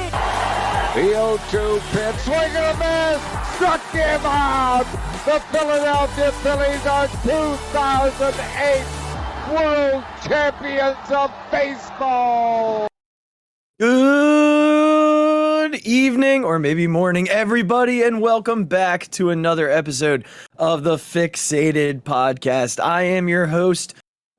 0-2 pitch, swing and a miss, struck him out. The Philadelphia Phillies are 2008 World Champions of Baseball. Good evening, or maybe morning, everybody, and welcome back to another episode of the Phixated Podcast. I am your host,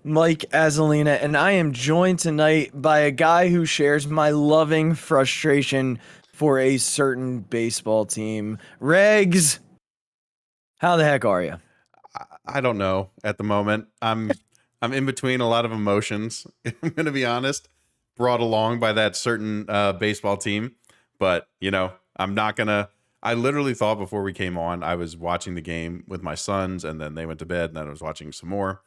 Mike Azzolina, and I am joined tonight by a guy who shares my loving frustration for a certain baseball team. Regs, how the heck are you? I don't know at the moment. I'm in between a lot of emotions. I'm going to be honest, brought along by that certain baseball team. But, you know, I'm not going to. I literally thought before we came on, I was watching the game with my sons, and then they went to bed, and then I was watching some more.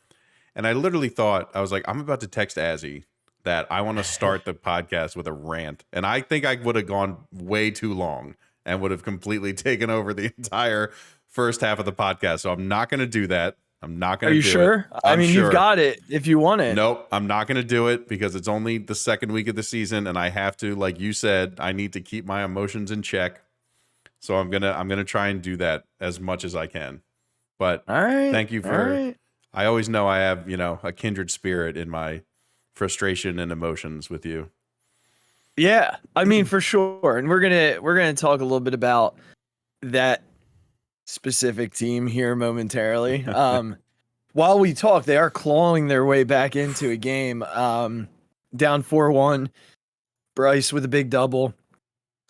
And I literally thought, I was like, I'm about to text Azzy that I want to start the podcast with a rant. And I think I would have gone way too long and would have completely taken over the entire first half of the podcast. So I'm not going to do that. I'm not going to do it. Are you sure? I mean, you've got it if you want it. Nope, I'm not going to do it because it's only the second week of the season, and I have to, like you said, I need to keep my emotions in check. So I'm gonna try and do that as much as I can. But all right, thank you for. I always know I have, you know, a kindred spirit in my frustration and emotions with you. Yeah, I mean, for sure. And we're gonna talk a little bit about that specific team here momentarily. While we talk, they are clawing their way back into a game, down 4-1. Bryce with a big double.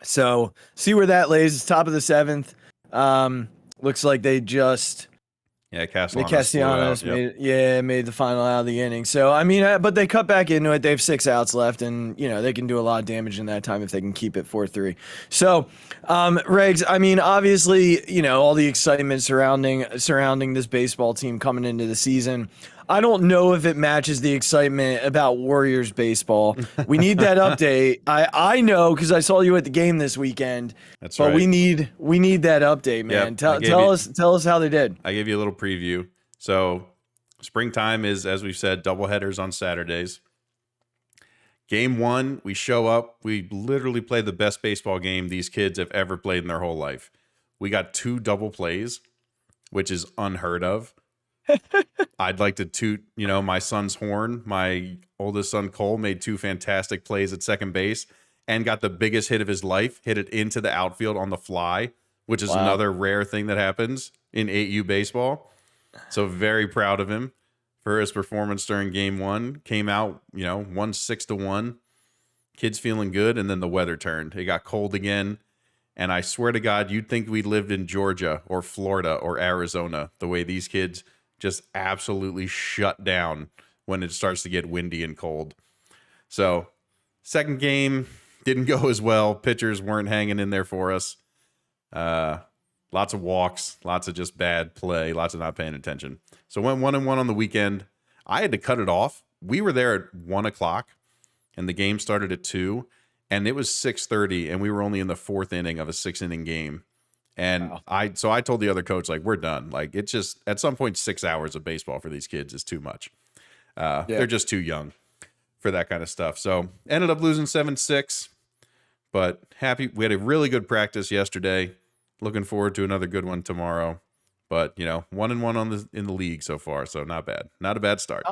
So see where that lays. It's top of the seventh. Looks like they just. Yeah, Castellanos made the final out of the inning. So, I mean, but they cut back into it. They have 6 outs left, and, you know, they can do a lot of damage in that time if they can keep it 4-3. So, Regs, I mean, obviously, you know, all the excitement surrounding this baseball team coming into the season. I don't know if it matches the excitement about Warriors baseball. We need that update. I know because I saw you at the game this weekend. That's but right. we need that update, man. Yep, Tell us how they did. I gave you a little preview. So springtime is, as we've said, doubleheaders on Saturdays. Game 1, we show up. We literally play the best baseball game these kids have ever played in their whole life. We got 2 double plays, which is unheard of. I'd like to toot, you know, my son's horn. My oldest son, Cole, made 2 fantastic plays at second base and got the biggest hit of his life, hit it into the outfield on the fly, which is another rare thing that happens in 8U baseball. So very proud of him for his performance during game 1. Came out, you know, won 6-1. Kids feeling good, and then the weather turned. It got cold again. And I swear to God, you'd think we lived in Georgia or Florida or Arizona, the way these kids just absolutely shut down when it starts to get windy and cold. So second game didn't go as well. Pitchers weren't hanging in there for us. Lots of walks, lots of just bad play, lots of not paying attention. So went 1-1 on the weekend. I had to cut it off. We were there at 1:00 and the game started at 2, and it was 6:30, and we were only in the 4th inning of a 6-inning game. And wow. I told the other coach, like, we're done. Like, it's just at some point 6 hours of baseball for these kids is too much. They're just too young for that kind of stuff. So ended up losing 7-6, but happy. We had a really good practice yesterday. Looking forward to another good one tomorrow. But, you know, 1-1 in the league so far, so not bad. Not a bad start.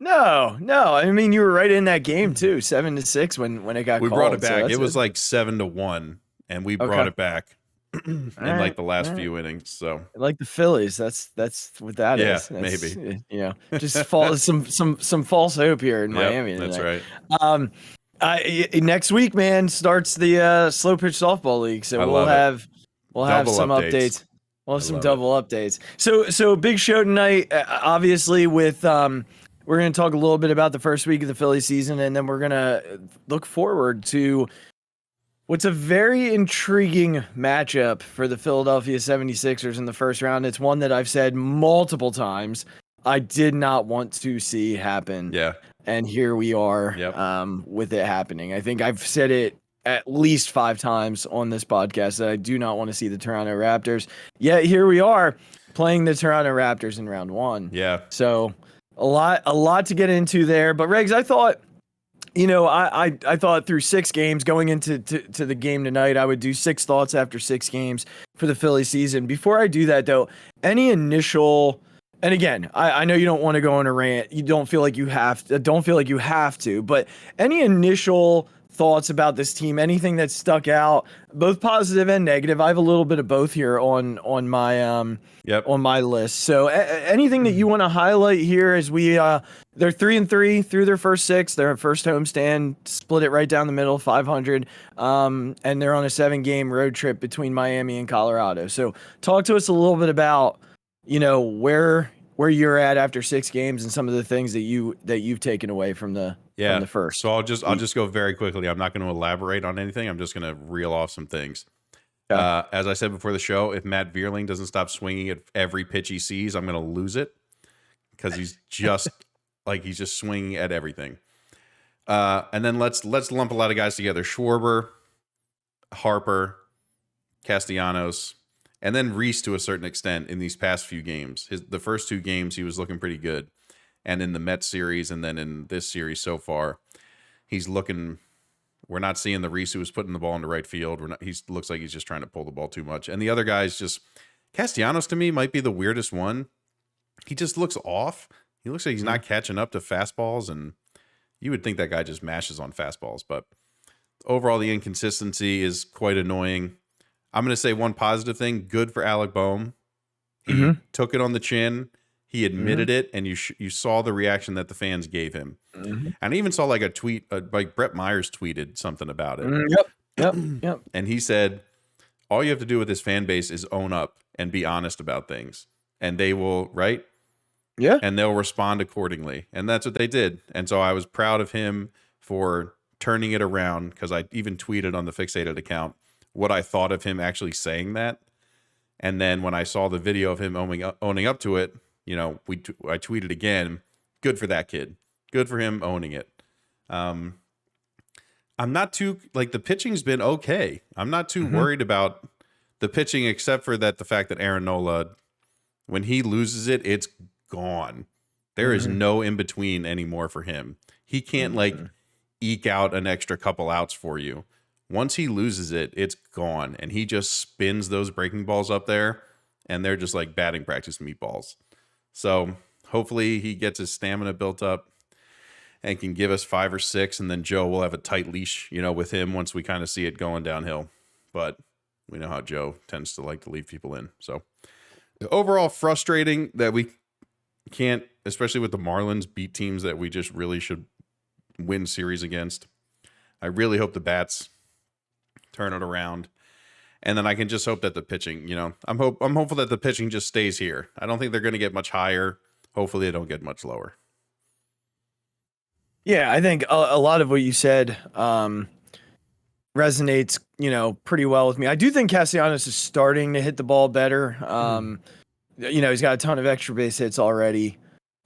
No. I mean, you were right in that game too, 7-6 when it got called. We brought it back. It was like 7-1, and we brought it back. In like the last few innings, so like the Phillies, that's what that is. That's, maybe, you know, just some false hope here in Miami. That's right. Next week, man, starts the slow pitch softball league, so we'll have some updates. We'll have some double updates. So big show tonight. Obviously, with we're going to talk a little bit about the first week of the Philly season, and then we're going to look forward to what's a very intriguing matchup for the Philadelphia 76ers in the first round. It's one that I've said multiple times I did not want to see happen. Yeah. And here we are with it happening. I think I've said it at least 5 times on this podcast that I do not want to see the Toronto Raptors. Yet here we are playing the Toronto Raptors in round 1. Yeah. So a lot to get into there. But Regs, I thought I thought through 6 games going into to the game tonight, I would do 6 thoughts after 6 games for the Philly season. Before I do that, though, any initial, and again, I know you don't want to go on a rant. You don't feel like you have to, but any initial thoughts about this team, anything that stuck out, both positive and negative. I have a little bit of both here on my on my list. So anything that you want to highlight here as we they're 3-3 through their first 6. Their first homestand, split it right down the middle, 500. And they're on a 7-game road trip between Miami and Colorado. So talk to us a little bit about, where you're at after 6 games and some of the things that you've taken away from the first. So I'll just go very quickly. I'm not going to elaborate on anything. I'm just going to reel off some things. As I said before the show, if Matt Vierling doesn't stop swinging at every pitch he sees, I'm going to lose it, because he's just he's just swinging at everything. And then let's lump a lot of guys together: Schwarber, Harper, Castellanos, and then Reese to a certain extent in these past few games. The first 2 games he was looking pretty good, and in the Mets series, and then in this series so far, he's looking. We're not seeing the Reese who was putting the ball into right field. He looks like he's just trying to pull the ball too much. And the other guys, just Castellanos to me might be the weirdest one. He just looks off. He looks like he's not catching up to fastballs, and you would think that guy just mashes on fastballs. But overall, the inconsistency is quite annoying. I'm going to say one positive thing: good for Alec Boehm. He took it on the chin. He admitted it, and you saw the reaction that the fans gave him. And I even saw a tweet, like Brett Myers tweeted something about it. Yep. And he said, all you have to do with this fan base is own up and be honest about things, and they will, right? Yeah. And they'll respond accordingly. And that's what they did. And so I was proud of him for turning it around, because I even tweeted on the Phixated account what I thought of him actually saying that. And then when I saw the video of him owning up to it, I tweeted again, good for that kid. Good for him owning it. I'm not too, the pitching's been okay. I'm not too worried about the pitching, except for the fact that Aaron Nola, when he loses it, it's gone. There is no in between anymore for him. He can't eke out an extra couple outs for you. Once he loses it, it's gone. And he just spins those breaking balls up there, and they're just like batting practice meatballs. So hopefully he gets his stamina built up and can give us 5 or 6, and then Joe will have a tight leash, with him once we kind of see it going downhill. But we know how Joe tends to like to leave people in. So overall, frustrating that we can't, especially with the Marlins, beat teams that we just really should win series against. I really hope the bats turn it around. And then I can just hope that the pitching, I'm hopeful that the pitching just stays here. I don't think they're going to get much higher. Hopefully they don't get much lower. Yeah, I think a lot of what you said resonates, pretty well with me. I do think Castellanos is starting to hit the ball better. He's got a ton of extra base hits already.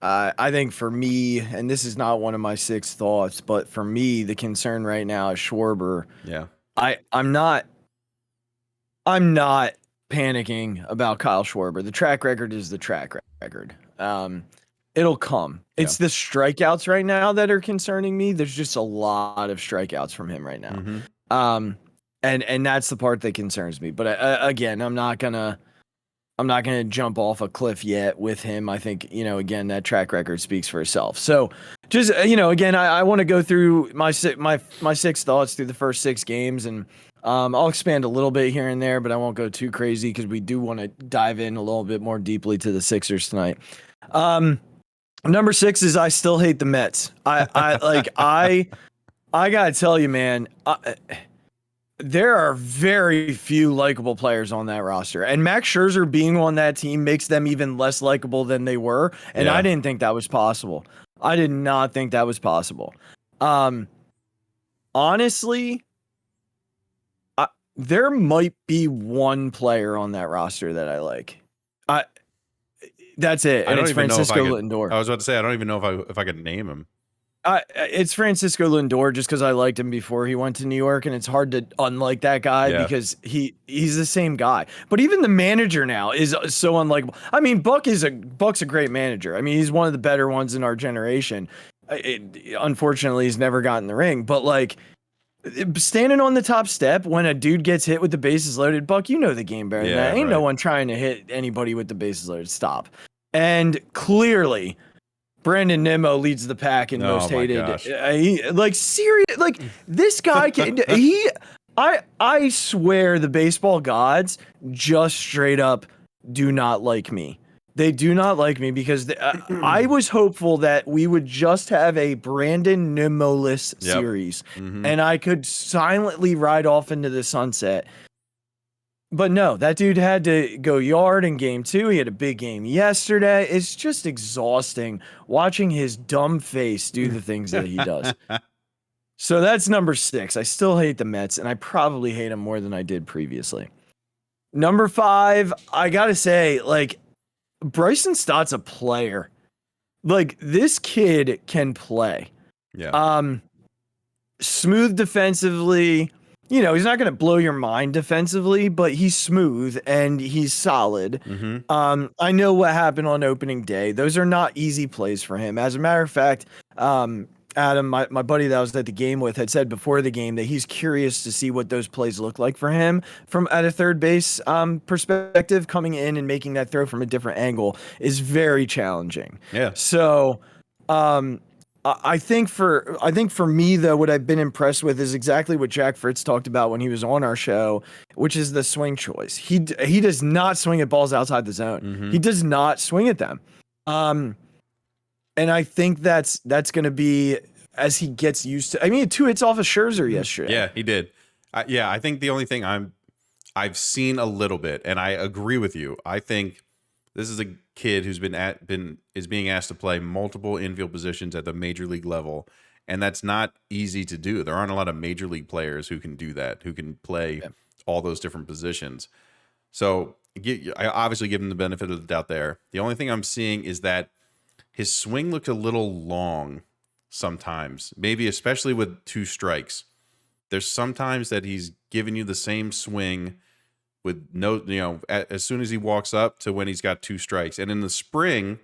I think for me, and this is not one of my 6 thoughts, but for me, the concern right now is Schwarber. Yeah. I'm not panicking about Kyle Schwarber. The track record is the track record. It'll come. It's the strikeouts right now that are concerning me. There's just a lot of strikeouts from him right now. And that's the part that concerns me. But again, I'm not gonna jump off a cliff yet with him. I think, again, that track record speaks for itself. So just, again, I want to go through my 6 thoughts through the first 6 games, and I'll expand a little bit here and there, but I won't go too crazy because we do want to dive in a little bit more deeply to the Sixers tonight. Number 6 is I still hate the Mets. I gotta tell you, man, there are very few likable players on that roster, and Max Scherzer being on that team makes them even less likable than they were. And I didn't think that was possible. I did not think that was possible. Honestly, there might be one player on that roster that I like. That's it. And it's Francisco Lindor. I was about to say, I don't even know if I could name him. It's Francisco Lindor, just because I liked him before he went to New York, and it's hard to unlike that guy because he's the same guy. But even the manager now is so unlikable. I mean, Buck's a great manager. I mean, he's one of the better ones in our generation. unfortunately, he's never gotten the ring. But like standing on the top step when a dude gets hit with the bases loaded, Buck, you know the game better than that. Ain't no one trying to hit anybody with the bases loaded. Stop. And clearly, Brandon Nimmo leads the pack in most hated. Like this guy can I swear the baseball gods just straight up do not like me. They do not like me because I was hopeful that we would just have a Brandon Nimmo-less series and I could silently ride off into the sunset. But no, that dude had to go yard in game 2. He had a big game yesterday. It's just exhausting watching his dumb face do the things that he does. So that's number 6. I still hate the Mets, and I probably hate them more than I did previously. Number 5, I got to say, like, Bryson Stott's a player. Like, this kid can play. Yeah. Smooth defensively. You know, he's not going to blow your mind defensively, but he's smooth and he's solid. I know what happened on opening day. Those are not easy plays for him. As a matter of fact, Adam, my buddy that I was at the game with, had said before the game that he's curious to see what those plays look like for him from at a third base perspective. Coming in and making that throw from a different angle is very challenging. Yeah. So, I think for me though, what I've been impressed with is exactly what Jack Fritz talked about when he was on our show, which is the swing choice. He does not swing at balls outside the zone. He does not swing at them. And I think that's going to be as he gets used to. I mean, 2 hits off of Scherzer yesterday. Yeah, he did. I think the only thing I've seen a little bit, and I agree with you. I think this is a kid who's is being asked to play multiple infield positions at the major league level, and that's not easy to do. There aren't a lot of major league players who can do that, who can play all those different positions. So I obviously give him the benefit of the doubt there. The only thing I'm seeing is that his swing looked a little long sometimes, maybe especially with 2 strikes. There's sometimes that he's giving you the same swing with no, as soon as he walks up to when he's got 2 strikes. And in the spring,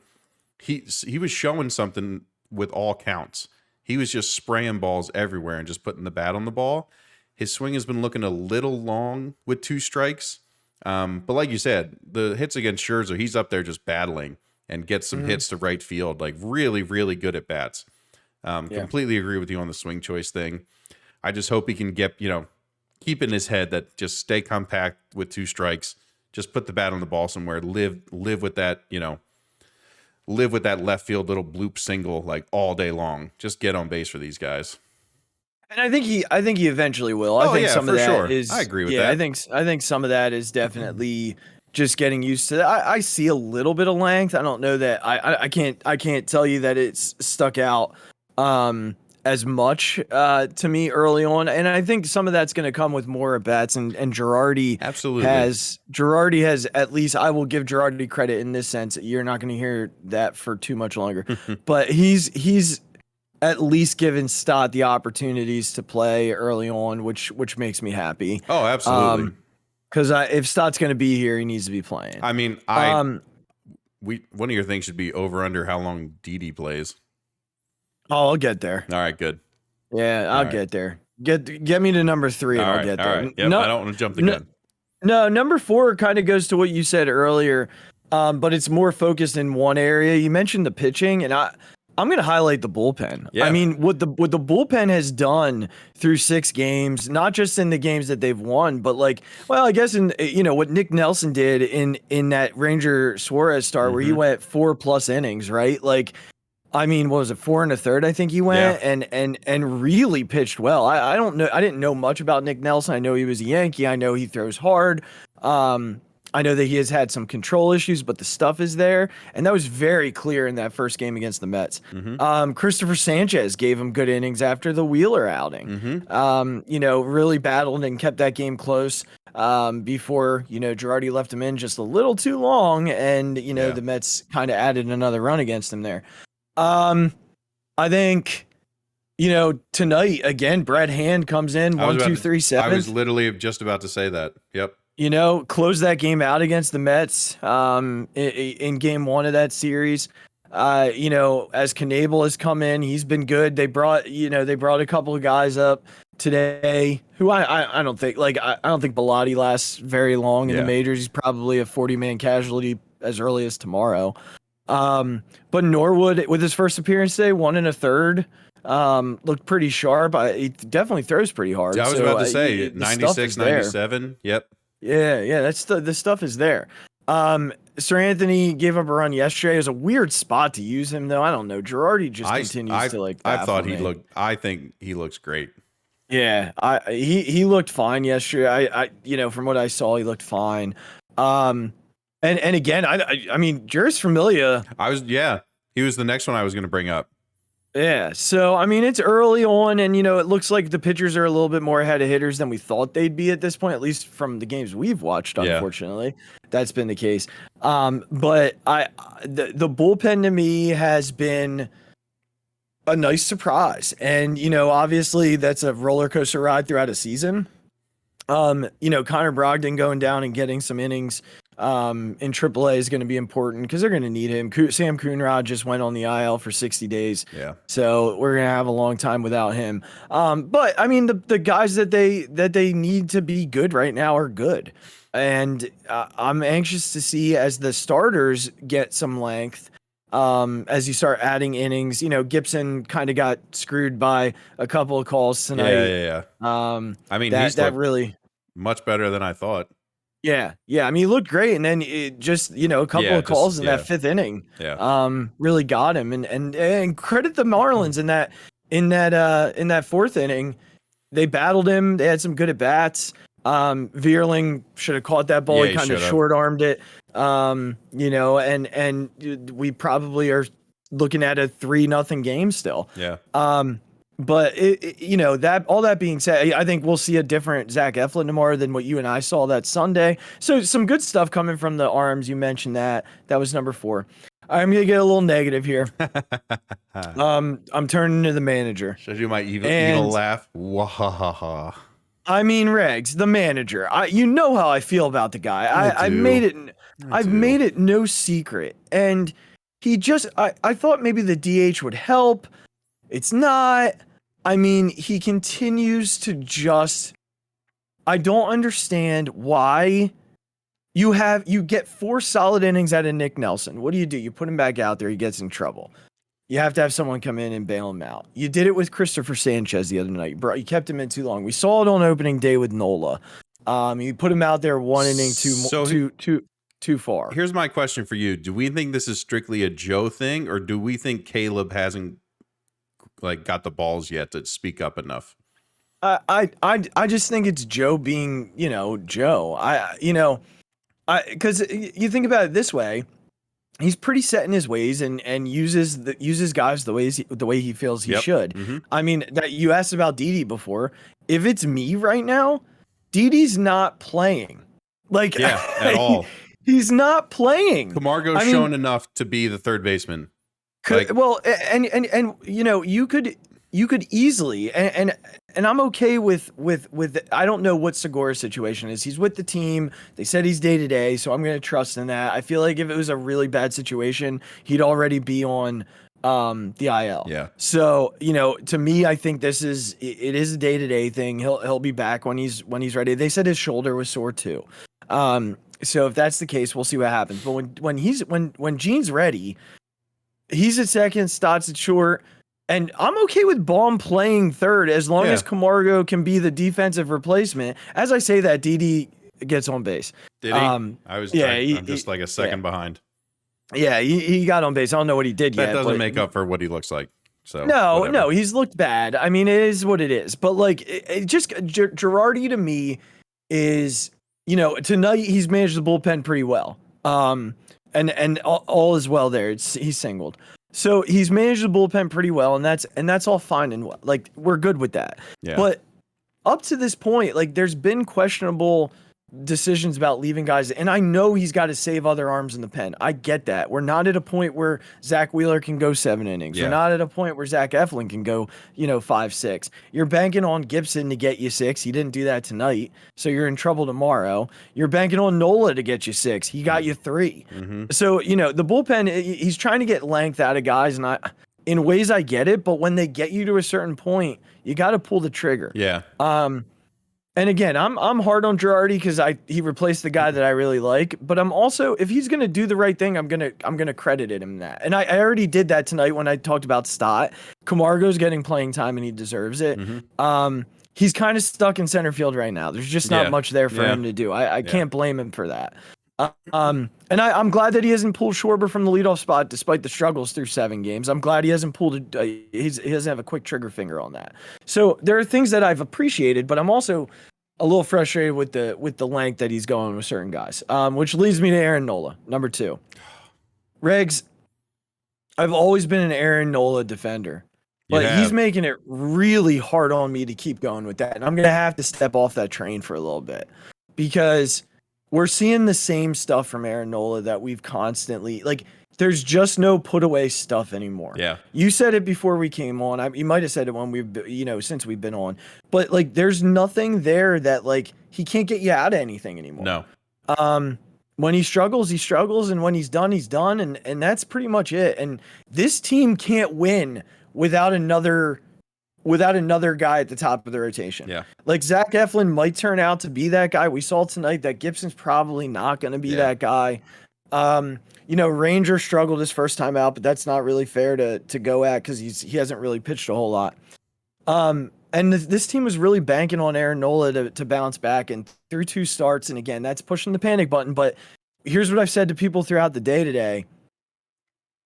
he was showing something with all counts. He was just spraying balls everywhere and just putting the bat on the ball. His swing has been looking a little long with 2 strikes. But like you said, the hits against Scherzer, he's up there just battling and gets some hits to right field, like really, really good at bats. Completely agree with you on the swing choice thing. I just hope he can get, keep in his head that just stay compact with 2 strikes, just put the bat on the ball somewhere, live with that, live with that left field little bloop single like all day long. Just get on base for these guys. And I think he eventually will. I think some of that is. I agree with that. I think some of that is definitely just getting used to that. I see a little bit of length. I don't know that I can't tell you that it's stuck out as much to me early on, and I think some of that's going to come with more at bats. And Girardi has at least, I will give Girardi credit in this sense. You're not going to hear that for too much longer, but he's at least given Stott the opportunities to play early on, which makes me happy. Oh, absolutely. Because if Stott's going to be here, he needs to be playing. I mean, one of your things should be over under how long Didi plays. Oh, I'll get there. All right, good. Yeah, I'll get there. Get me to number 3 and I'll get there. All right. Yep, I don't want to jump the gun. No, number 4 kind of goes to what you said earlier, but it's more focused in one area. You mentioned the pitching, and I'm going to highlight the bullpen. Yeah. I mean, what the bullpen has done through 6 games, not just in the games that they've won, but I guess in what Nick Nelson did in that Ranger Suarez start where he went 4+ innings, right? I mean, what was it, 4 1/3? I think he went and really pitched well. I don't know. I didn't know much about Nick Nelson. I know he was a Yankee. I know he throws hard. I know that he has had some control issues, but the stuff is there. And that was very clear in that first game against the Mets. Christopher Sanchez gave him good innings after the Wheeler outing. Really battled and kept that game close before, Girardi left him in just a little too long. And, the Mets kind of added another run against him there. I think, tonight, again, Brad Hand comes in 1, 2, 3, 7. I was literally just about to say that. Yep. Close that game out against the Mets in game 1 of that series. As Knable has come in, he's been good. They brought a couple of guys up today who I don't think I don't think Bilotti lasts very long in the majors. He's probably a 40-man casualty as early as tomorrow. But Norwood, with his first appearance today, 1 1/3, looked pretty sharp. He definitely throws pretty hard. I was about to say 96, 97. Yep. Yeah. The stuff is there. Sir Anthony gave up a run yesterday. It was a weird spot to use him, though. I don't know. Girardi just continues to like. I thought he looked. I think he looks great. Yeah, he looked fine yesterday. I from what I saw, he looked fine. And again, I mean, Juris Familia. He was the next one I was going to bring up. Yeah, so I mean, it's early on, and it looks like the pitchers are a little bit more ahead of hitters than we thought they'd be at this point, at least from the games we've watched. Unfortunately, that's been the case. But the bullpen to me has been a nice surprise, and obviously that's a roller coaster ride throughout a season. Connor Brogdon going down and getting some innings in AAA is going to be important because they're going to need him. Sam Coonrod just went on the IL for 60 days. Yeah. So we're going to have a long time without him. But I mean, the guys that they need to be good right now are good. And I'm anxious to see as the starters get some length, as you start adding innings. Gibson kind of got screwed by a couple of calls tonight. Yeah. I mean, he's really much better than I thought. Yeah. I mean, he looked great, and then it just a couple of calls in that fifth inning, really got him. And credit the Marlins in that fourth inning, they battled him. They had some good at bats. Veerling should have caught that ball. He kind of short armed it. And we probably are looking at a 3-0 game still. Yeah. But all that being said, I think we'll see a different Zach Eflin tomorrow than what you and I saw that Sunday. So some good stuff coming from the arms. You mentioned that was number 4. I'm gonna get a little negative here. I'm turning to the manager. Should you my evil laugh? Wahaha. I mean, Regs, the manager. You know how I feel about the guy. I've made it no secret. And he just, I thought maybe the DH would help. It's not. I mean, he continues to just. I don't understand why you get 4 solid innings out of Nick Nelson. What do? You put him back out there, he gets in trouble. You have to have someone come in and bail him out. You did it with Christopher Sanchez the other night. You kept him in too long. We saw it on opening day with Nola. You put him out there 1 inning too far. Here's my question for you. Do we think this is strictly a Joe thing, or do we think Caleb hasn't got the balls yet to speak up enough? I just think it's Joe being, Joe. Because you think about it this way, he's pretty set in his ways and uses guys the way he feels he should. Mm-hmm. I mean, that you asked about Didi before. If it's me right now, Didi's not playing. At all. He's not playing. Camargo's shown enough to be the third baseman. You could easily and I'm okay with I don't know what Segura's situation is. He's with the team. They said he's day to day, so I'm going to trust in that. I feel like if it was a really bad situation, he'd already be on the IL. Yeah. So, to me, I think it is a day to day thing. He'll be back when he's ready. They said his shoulder was sore too. So if that's the case, we'll see what happens. But when Gene's ready, he's at second, Stott's at short, and I'm okay with Baum playing third as long as Camargo can be the defensive replacement. As I say that, Didi gets on base. Did he? I'm just like a second behind. Yeah, he got on base. I don't know what he did yet. That doesn't make up for what he looks like. So no, he's looked bad. I mean, it is what it is. But Girardi to me is, tonight he's managed the bullpen pretty well. And all is well there. He's singled. So he's managed the bullpen pretty well, and that's all fine and well. We're good with that. Yeah. But up to this point, there's been questionable decisions about leaving guys. And I know he's got to save other arms in the pen. I get that. We're not at a point where Zach Wheeler can go 7 innings. Yeah. We're not at a point where Zach Eflin can go, 5, 6. You're banking on Gibson to get you 6. He didn't do that tonight, so you're in trouble tomorrow. You're banking on Nola to get you 6. He got you 3. Mm-hmm. So, the bullpen, he's trying to get length out of guys, and in ways I get it, but when they get you to a certain point, you got to pull the trigger. Yeah. And again, I'm hard on Girardi because he replaced the guy that I really like. But I'm also, if he's gonna do the right thing, I'm gonna credit him that. And I already did that tonight when I talked about Stott. Camargo's getting playing time and he deserves it. Mm-hmm. He's kind of stuck in center field right now. There's just not much there for him to do. I can't blame him for that. And I'm glad that he hasn't pulled Schwarber from the leadoff spot despite the struggles through 7 games. I'm glad he hasn't pulled he doesn't have a quick trigger finger on that. So there are things that I've appreciated, but I'm also a little frustrated with the length that he's going with certain guys. Which leads me to Aaron Nola, number 2. Regs, I've always been an Aaron Nola defender, but he's making it really hard on me to keep going with that. And I'm going to have to step off that train for a little bit because we're seeing the same stuff from Aaron Nola that we've constantly, there's just no put away stuff anymore. Yeah. You said it before we came on. You might have said it when since we've been on, but there's nothing there that he can't get you out of anything anymore. No. When he struggles, and when he's done. And that's pretty much it. And this team can't win without another guy at the top of the rotation. Yeah. Zach Eflin might turn out to be that guy. We saw tonight that Gibson's probably not going to be that guy. Ranger struggled his first time out, but that's not really fair to go at because he hasn't really pitched a whole lot. And this team was really banking on Aaron Nola to bounce back, and through 2 starts, and again, that's pushing the panic button. But here's what I've said to people throughout the day today.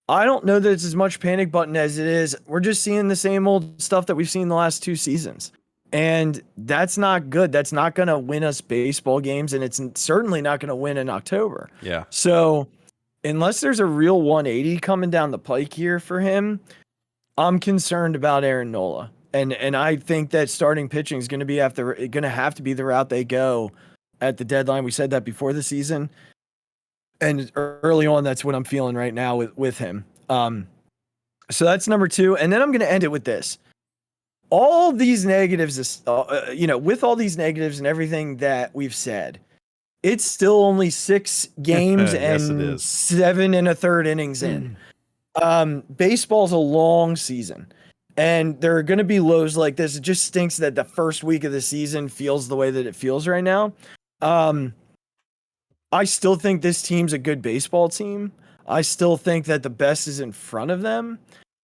I don't know that it's as much panic button as it is. We're just seeing the same old stuff that we've seen the last 2 seasons. And that's not good. That's not going to win us baseball games, and it's certainly not going to win in October. Yeah. So unless there's a real 180 coming down the pike here for him, I'm concerned about Aaron Nola. And I think that starting pitching is going to have to be the route they go at the deadline. We said that before the season. And early on, that's what I'm feeling right now with him. So that's number 2. And then I'm going to end it with this. All these negatives, with all these negatives and everything that we've said, it's still only 6 games yes, and 7 1/3 innings in. Baseball's a long season. And there are going to be lows like this. It just stinks that the first week of the season feels the way that it feels right now. I still think this team's a good baseball team. I still think that the best is in front of them.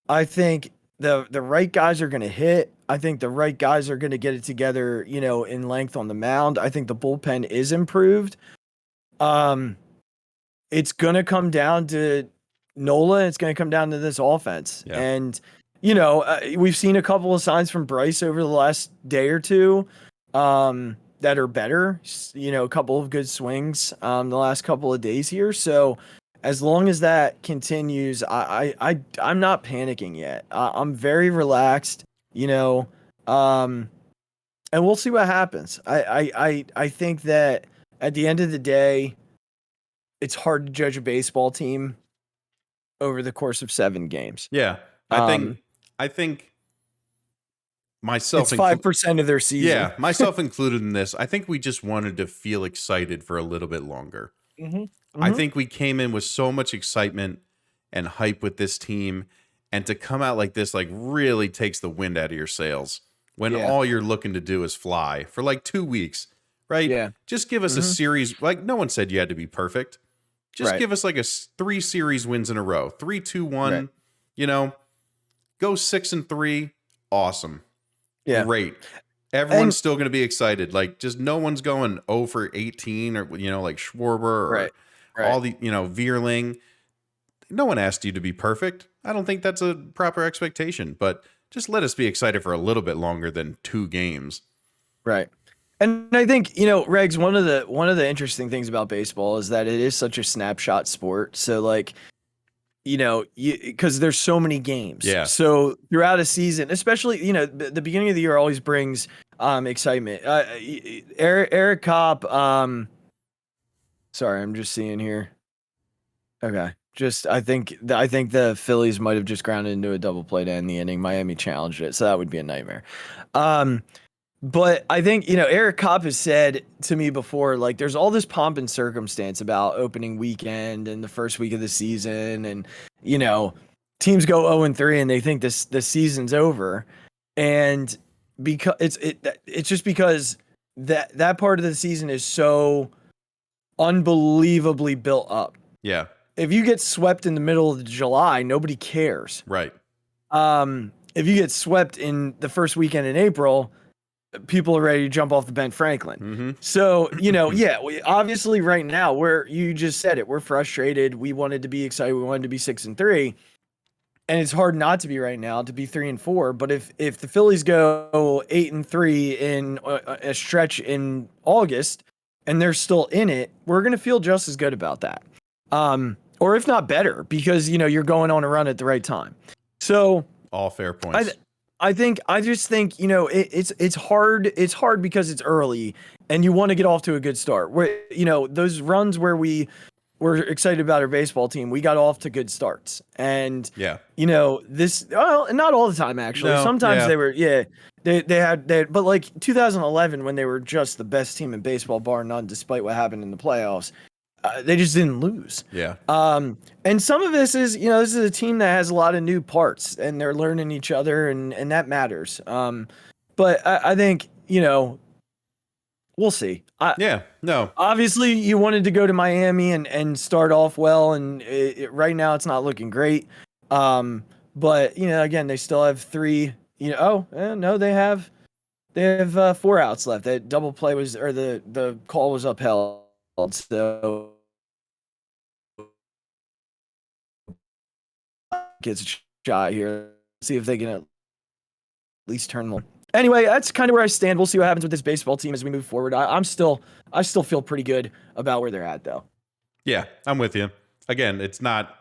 I think the right guys are going to hit. I think the right guys are going to get it together, in length on the mound. I think the bullpen is improved. It's going to come down to Nola. It's going to come down to this offense. Yeah. And, we've seen a couple of signs from Bryce over the last day or 2. That are better, a couple of good swings the last couple of days here. So as long as that continues, I'm not panicking yet. I'm very relaxed, and we'll see what happens. I think that at the end of the day, it's hard to judge a baseball team over the course of 7 games. Yeah, I think. Myself, it's 5% of their season. Yeah, myself included in this. I think we just wanted to feel excited for a little bit longer. Mm-hmm. Mm-hmm. I think we came in with so much excitement and hype with this team, and to come out like this, really takes the wind out of your sails when all you're looking to do is fly for 2 weeks, right? Yeah. Just give us a series. No one said you had to be perfect. Just give us 3 series wins in a row, 3-2-1. Right. Go 6-3. Awesome. Yeah. Great. Everyone's still going to be excited. Just no one's going 0 for 18 or, like Schwarber or all the, Veerling. No one asked you to be perfect. I don't think that's a proper expectation, but just let us be excited for a little bit longer than 2 games. Right. And I think, Regs, one of the interesting things about baseball is that it is such a snapshot sport. So because there's so many games. Yeah. So throughout a season, especially, the beginning of the year always brings excitement. Eric Kopp Sorry, I'm just seeing here. Okay. I think the Phillies might have just grounded into a double play to end the inning. Miami challenged it, so that would be a nightmare. But I think, Eric Kopp has said to me before, like, there's all this pomp and circumstance about opening weekend and the first week of the season, and teams go 0-3 and they think the season's over, and because it's just because that part of the season is so unbelievably built up. Yeah. If you get swept in the middle of July, nobody cares. Right. If you get swept in the first weekend in April, people are ready to jump off the Ben Franklin. Mm-hmm. So, we obviously right now you just said it, we're frustrated. We wanted to be excited. We wanted to be 6-3. And it's hard not to be right now, to be 3-4. But if the Phillies go 8-3 in a stretch in August and they're still in it, we're going to feel just as good about that. Or if not better, because, you're going on a run at the right time. So all fair points. I just think, it's hard. It's hard because it's early and you want to get off to a good start. Where, those runs where we were excited about our baseball team, we got off to good starts. And, not all the time, actually. No, sometimes they were, but like 2011, when they were just the best team in baseball, bar none, despite what happened in the playoffs, they just didn't lose. Yeah. And some of this is, this is a team that has a lot of new parts and they're learning each other and that matters. But I think, we'll see. Obviously you wanted to go to Miami and start off well. And right now it's not looking great. But again, they still have 3, no, they have 4 outs left. That double play the call was upheld. So gets a shot here. See if they can at least turn them. Anyway, that's kind of where I stand. We'll see what happens with this baseball team as we move forward. I still feel pretty good about where they're at, though. Yeah, I'm with you. Again, it's not.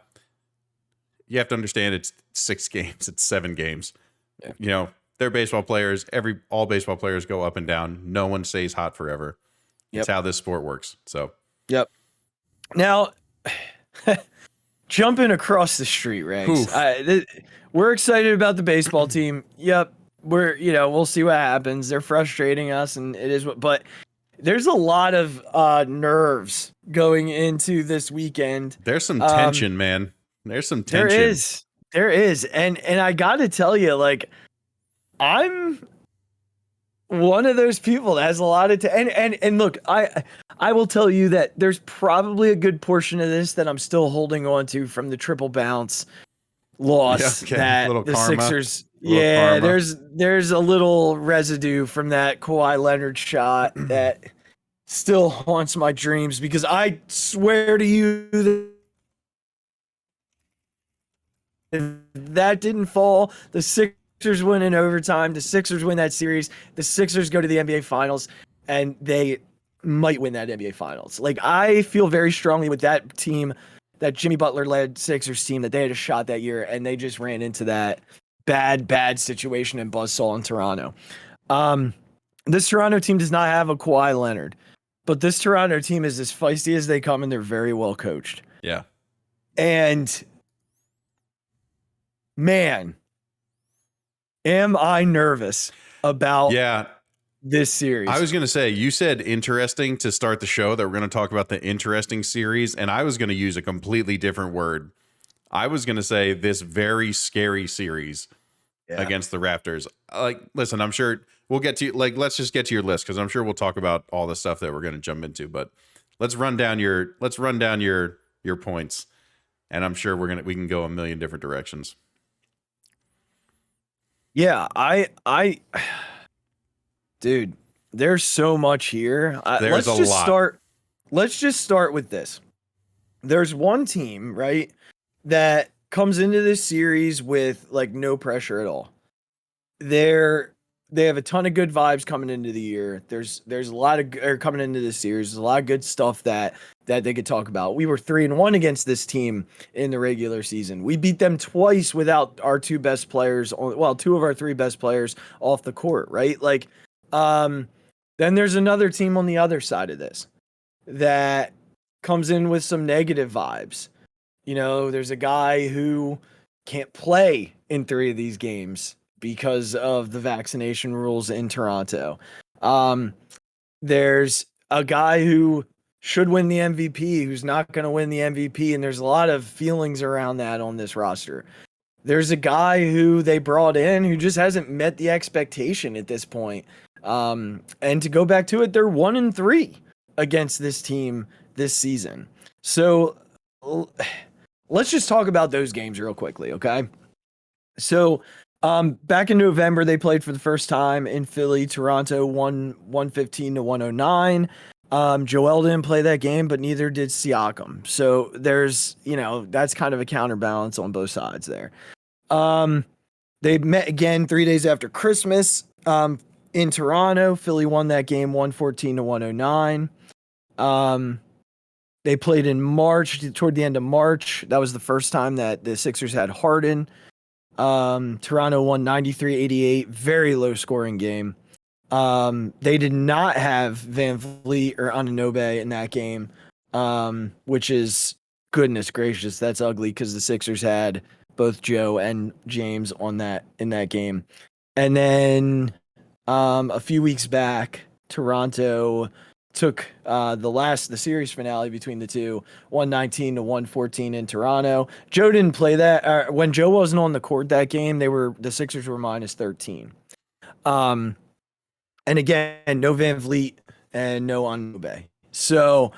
You have to understand it's 6 games. It's 7 games. Yeah. They're baseball players. All baseball players go up and down. No one stays hot forever. It's how this sport works. So. Yep. Now. Jumping across the street, Ranks. We're excited about the baseball team. Yep. We'll see what happens. They're frustrating us, and it is but there's a lot of nerves going into this weekend. There's some tension, man. There's some tension. There is. And I got to tell you, like, I'm one of those people that has a lot of and look, I will tell you that there's probably a good portion of this that I'm still holding on to from the triple bounce loss that the karma. Sixers. Yeah, karma. There's a little residue from that Kawhi Leonard shot that still haunts my dreams, because I swear to you that didn't fall. The Sixers win in overtime. The Sixers win that series. The Sixers go to the NBA Finals, and they might win that NBA Finals. Like, I feel very strongly with that team, that Jimmy Butler-led Sixers team, that they had a shot that year, and they just ran into that bad situation in buzzsaw in Toronto. This Toronto team does not have a Kawhi Leonard, but this Toronto team is as feisty as they come, and they're very well coached. Yeah. And man, am I nervous about this series. I was going to say, you said interesting to start the show, that we're going to talk about the interesting series, and I was going to use a completely different word. I was going to say this very scary series against the Raptors. Like, listen, I'm sure we'll get to, like, let's just get to your list, because I'm sure we'll talk about all the stuff that we're going to jump into, but let's run down your points, and I'm sure we can go a million different directions. Yeah, dude, there's so much here. There's a lot. Let's just start with this. There's one team, right, that comes into this series with like no pressure at all. They have a ton of good vibes coming into the year. There's a lot of coming into this series. There's a lot of good stuff that they could talk about. We were 3-1 against this team in the regular season. We beat them twice without our 2 best players. Well, 2 of our 3 best players off the court, right? Like, then there's another team on the other side of this that comes in with some negative vibes. You know, there's a guy who can't play in 3 of these games because of the vaccination rules in Toronto. There's a guy who should win the MVP who's not going to win the MVP, and there's a lot of feelings around that on this roster. There's a guy who they brought in who just hasn't met the expectation at this point. And to go back to it, they're 1-3 against this team this season. So let's just talk about those games real quickly, okay? So back in November, they played for the first time in Philly. Toronto won 115-109. Joel didn't play that game, but neither did Siakam. So there's, that's kind of a counterbalance on both sides there. They met again 3 days after Christmas in Toronto. Philly won that game 114-109. They played in March, toward the end of March. That was the first time that the Sixers had Harden. Toronto won 93-88, very low scoring game. They did not have Van Vliet or Anunoby in that game, which is, goodness gracious, that's ugly because the Sixers had both Joe and James in that game. And then a few weeks back, Toronto took the series finale between the two, 119-114 in Toronto. Joe didn't play that. When Joe wasn't on the court that game, the Sixers were -13. And again, no Van Vliet and no Anunoby. So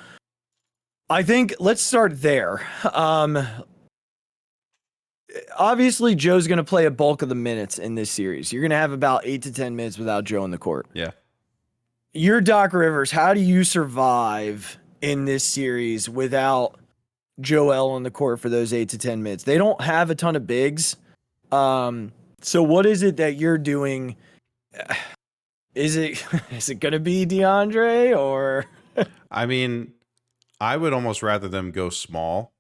I think let's start there. Obviously, Joe's going to play a bulk of the minutes in this series. You're going to have about 8 to 10 minutes without Joe on the court. Yeah. You're Doc Rivers. How do you survive in this series without Joel on the court for those 8 to 10 minutes? They don't have a ton of bigs. So what is it that you're doing? Is it going to be DeAndre or? I mean, I would almost rather them go small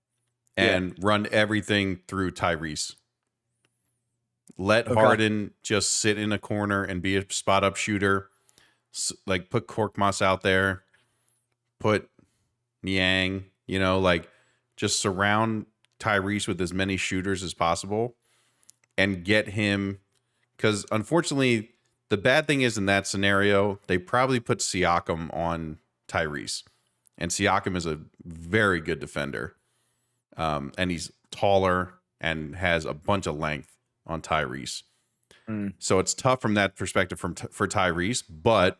and run everything through Tyrese. Let Harden just sit in a corner and be a spot up shooter. Like put Korkmaz out there, put Niang, just surround Tyrese with as many shooters as possible and get him. Because unfortunately, the bad thing is in that scenario, they probably put Siakam on Tyrese. And Siakam is a very good defender. And he's taller and has a bunch of length on Tyrese. So it's tough from that perspective for Tyrese, but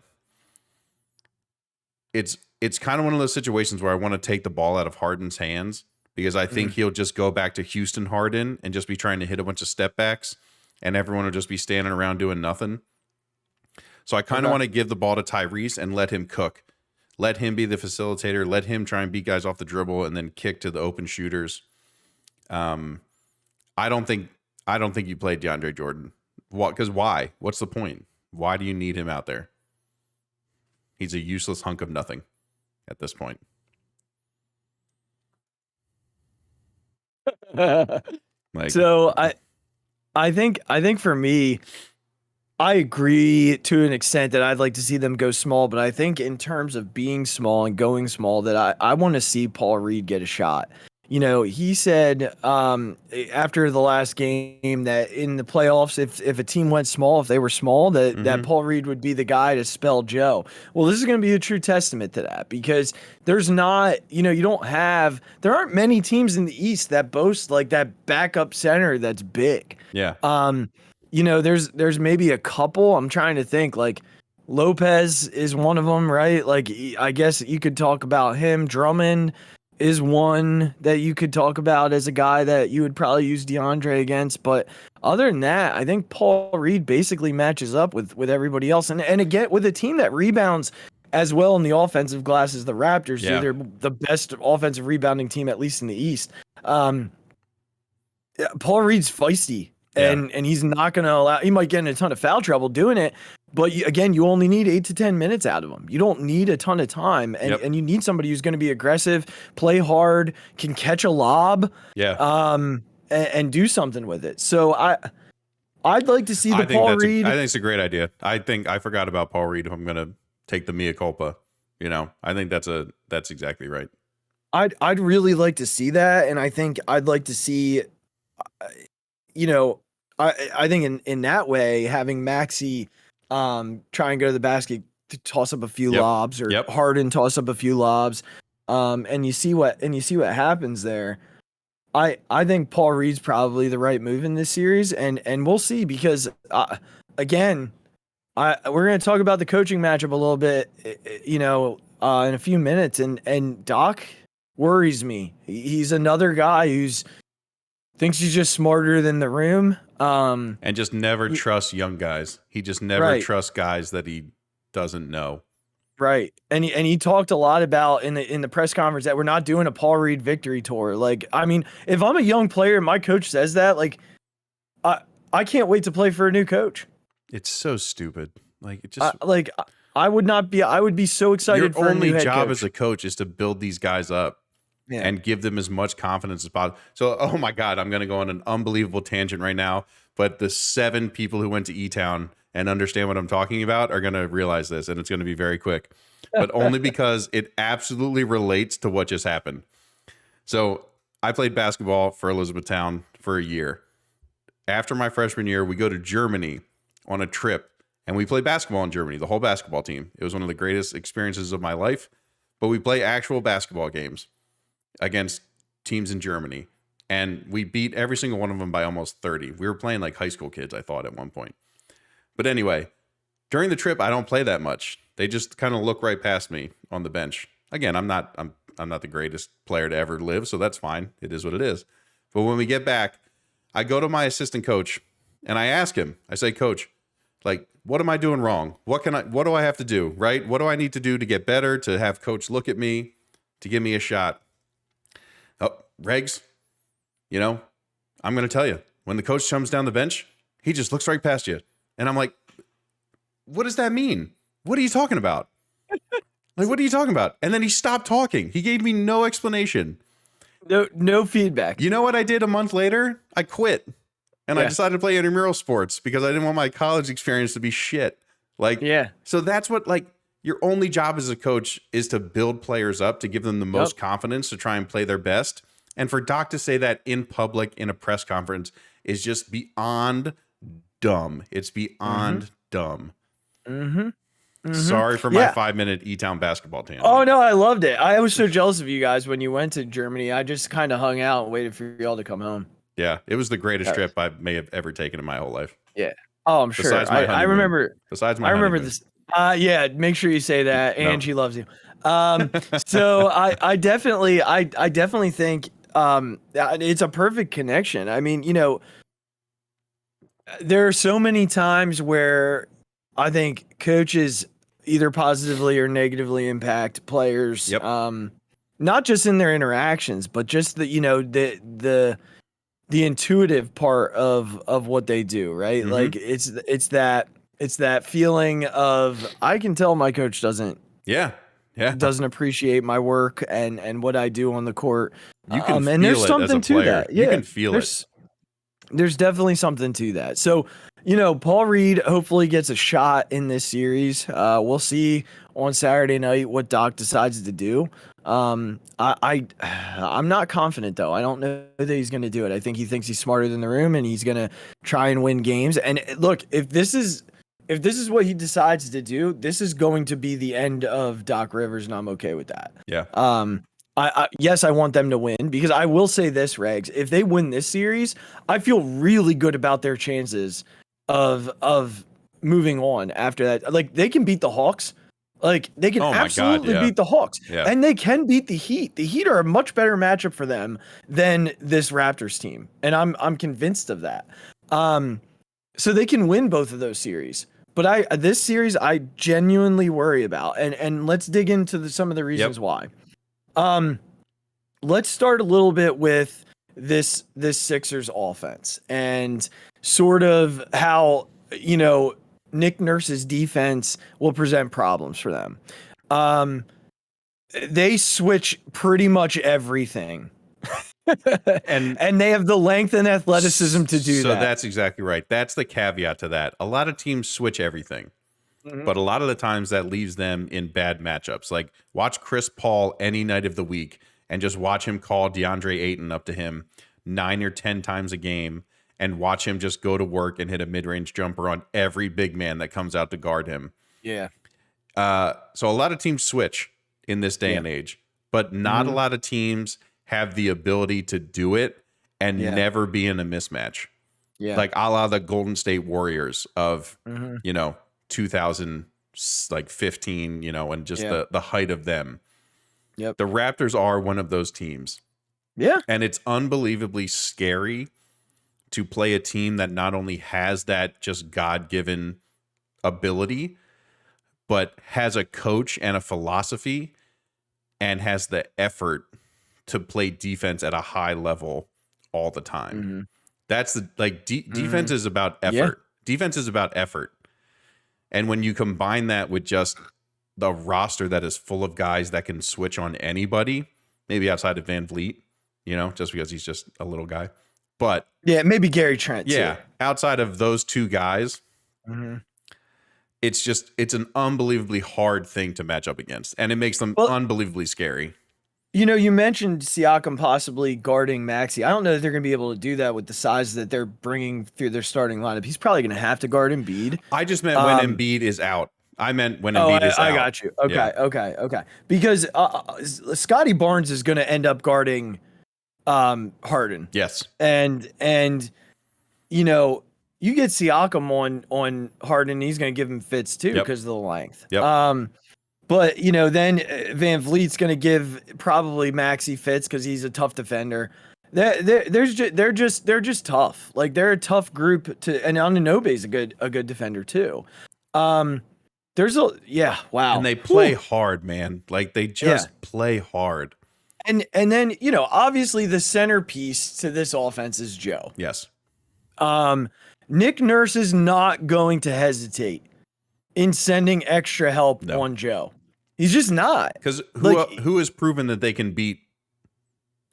it's kind of one of those situations where I want to take the ball out of Harden's hands because I think he'll just go back to Houston Harden and just be trying to hit a bunch of step backs and everyone will just be standing around doing nothing. So I kind of want to give the ball to Tyrese and let him cook. Let him be the facilitator. Let him try and beat guys off the dribble and then kick to the open shooters. I don't think you play DeAndre Jordan. Because why? What's the point? Why do you need him out there? He's a useless hunk of nothing at this point. So I think for me, I agree to an extent that I'd like to see them go small, but I think in terms of being small and going small, that I want to see Paul Reed get a shot. He said after the last game that in the playoffs, if a team went small, if they were small, that Paul Reed would be the guy to spell Joe. Well, this is going to be a true testament to that because there's not, there aren't many teams in the East that boast like that backup center that's big. Yeah. There's maybe a couple. I'm trying to think, like Lopez is one of them, right? Like, I guess you could talk about him. Drummond is one that you could talk about as a guy that you would probably use DeAndre against. But other than that, I think Paul Reed basically matches up with everybody else. And again, with a team that rebounds as well in the offensive glass as the Raptors do. They're the best offensive rebounding team, at least in the East. Paul Reed's feisty. And he's not going to allow. He might get in a ton of foul trouble doing it, but you only need 8 to 10 minutes out of him. You don't need a ton of time, and you need somebody who's going to be aggressive, play hard, can catch a lob, and do something with it. So I'd like to see Paul Reed. I think it's a great idea. I forgot about Paul Reed. If I'm going to take the mea culpa, I think that's exactly right. I'd really like to see that, and I think I'd like to see, I think in that way, having Maxey try and go to the basket to toss up a few lobs, or Harden toss up a few lobs, and you see what happens there. I think Paul Reed's probably the right move in this series, and we'll see, because again, we're going to talk about the coaching matchup a little bit, in a few minutes, and Doc worries me. He's another guy who's thinks he's just smarter than the room, and just never trusts young guys. He just never trusts guys that he doesn't know. Right. And he talked a lot about in the press conference that we're not doing a Paul Reed victory tour. Like, I mean, if I'm a young player and my coach says that, like, I can't wait to play for a new coach. It's so stupid. Like, it just I would be so excited for a new head coach. Your only job as a coach is to build these guys up. Yeah. And give them as much confidence as possible. So, oh my God, I'm going to go on an unbelievable tangent right now. But the 7 people who went to E-Town and understand what I'm talking about are going to realize this, and it's going to be very quick. But only because it absolutely relates to what just happened. So, I played basketball for Elizabethtown for a year. After my freshman year, we go to Germany on a trip, and we play basketball in Germany, the whole basketball team. It was one of the greatest experiences of my life. But we play actual basketball games against teams in Germany, and we beat every single one of them by almost 30. We were playing like high school kids, I thought, at one point. But anyway, during the trip, I don't play that much. They just kind of look right past me on the bench. Again, I'm not the greatest player to ever live, so that's fine. It is what it is. But when we get back, I go to my assistant coach and I ask him, I say, Coach, like, what am I doing wrong? What do I have to do, right? What do I need to do to get better, to have coach look at me, to give me a shot? Oh, Regs, I'm going to tell you, when the coach comes down the bench, he just looks right past you. And I'm like, what does that mean? What are you talking about? Like, what are you talking about? And then he stopped talking. He gave me no explanation. No feedback. You know what I did a month later? I quit. And I decided to play intramural sports because I didn't want my college experience to be shit. So that's what, your only job as a coach is to build players up, to give them the most confidence to try and play their best. And for Doc to say that in public in a press conference is just beyond dumb. It's beyond dumb. Sorry for my 5-minute E-Town basketball tangent. Oh, no, I loved it. I was so jealous of you guys when you went to Germany. I just kind of hung out and waited for y'all to come home. Yeah, it was the greatest trip I may have ever taken in my whole life. Yeah. Oh, I'm sure. I remember. Besides my honeymoon. Remember this. Yeah, make sure you say that. Angie loves you. So I definitely think it's a perfect connection. I mean, there are so many times where I think coaches either positively or negatively impact players. Not just in their interactions, but just the intuitive part of what they do, right? Like it's that feeling of, I can tell my coach doesn't appreciate my work and what I do on the court. You can and there's something to that. Yeah, you can feel it. There's definitely something to that. So, Paul Reed hopefully gets a shot in this series. We'll see on Saturday night what Doc decides to do. I'm not confident though. I don't know that he's going to do it. I think he thinks he's smarter than the room and he's going to try and win games. And look, if this is what he decides to do, this is going to be the end of Doc Rivers, and I'm okay with that. Yeah. Yes, I want them to win, because I will say this, Regs, if they win this series, I feel really good about their chances of moving on after that. Like, they can beat the Hawks. Like, they can absolutely beat the Hawks. Yeah. And they can beat the Heat. The Heat are a much better matchup for them than this Raptors team. And I'm convinced of that. So they can win both of those series. But this series I genuinely worry about. And let's dig into some of the reasons why. Let's start a little bit with this Sixers offense and sort of how, Nick Nurse's defense will present problems for them. They switch pretty much everything. and they have the length and athleticism to do that. So that's exactly right. That's the caveat to that. A lot of teams switch everything. But a lot of the times that leaves them in bad matchups. Like, watch Chris Paul any night of the week, and just watch him call DeAndre Ayton up to him 9 or 10 times a game and watch him just go to work and hit a mid-range jumper on every big man that comes out to guard him. Yeah. So a lot of teams switch in this day and age, but not a lot of teams have the ability to do it and never be in a mismatch. Yeah. Like a la the Golden State Warriors of, 2015, and just the height of them. Yep. The Raptors are one of those teams. Yeah. And it's unbelievably scary to play a team that not only has that just God-given ability, but has a coach and a philosophy and has the effort to play defense at a high level all the time. That's the defense is about effort. Yeah. Defense is about effort. And when you combine that with just the roster that is full of guys that can switch on anybody, maybe outside of Van Vliet, just because he's just a little guy. But yeah, maybe Gary Trent. Yeah. Too. Outside of those two guys, it's an unbelievably hard thing to match up against, and it makes them unbelievably scary. You mentioned Siakam possibly guarding Maxey. I don't know that they're going to be able to do that with the size that they're bringing through their starting lineup. He's probably going to have to guard Embiid. I just meant when Embiid is out. I meant when Embiid is out. I got you. Okay, okay. Because Scotty Barnes is going to end up guarding Harden. Yes. And you get Siakam on Harden, he's going to give him fits too because of the length. Yep. But then Van Vliet's going to give probably Maxey fits because he's a tough defender. They're just tough. Like they're a tough group to, and Anunoby's a good defender too. Wow. And they play hard, man. Like they just play hard. And then obviously the centerpiece to this offense is Joe. Yes. Nick Nurse is not going to hesitate in sending extra help on Joe. He's just not. Because who has proven that they can beat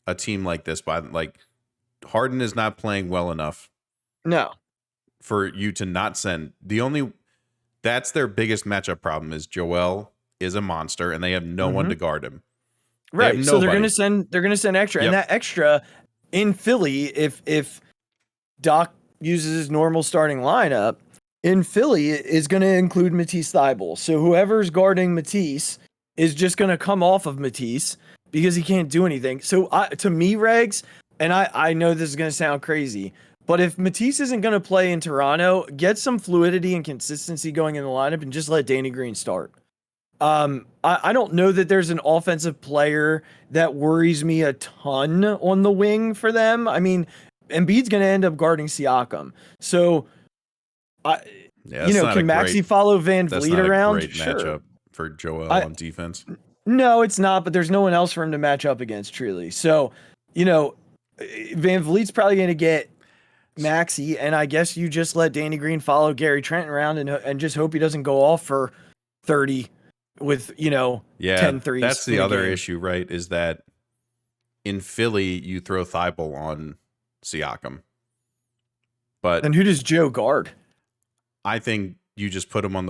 a team like this Harden is not playing well enough. No. For you to not send. That's their biggest matchup problem is Joel is a monster and they have no one to guard him. Right. So they're gonna send extra. And that extra in Philly, if Doc uses his normal starting lineup, in Philly is going to include Matisse Thybulle. So whoever's guarding Matisse is just going to come off of Matisse because he can't do anything. So to me, Regs, and I know this is going to sound crazy, but if Matisse isn't going to play in Toronto, get some fluidity and consistency going in the lineup and just let Danny Green start. I don't know that there's an offensive player that worries me a ton on the wing for them. I mean, Embiid's going to end up guarding Siakam. So, can Maxey follow Van Vliet around? That's not a great matchup for Joel on defense. No, it's not, but there's no one else for him to match up against, truly. So, Van Vliet's probably going to get Maxey, and I guess you just let Danny Green follow Gary Trent around and just hope he doesn't go off for 30 with, 10 threes. That's the other issue, right, is that in Philly, you throw Thybulle on Siakam. But and who does Joe guard? I think you just put him on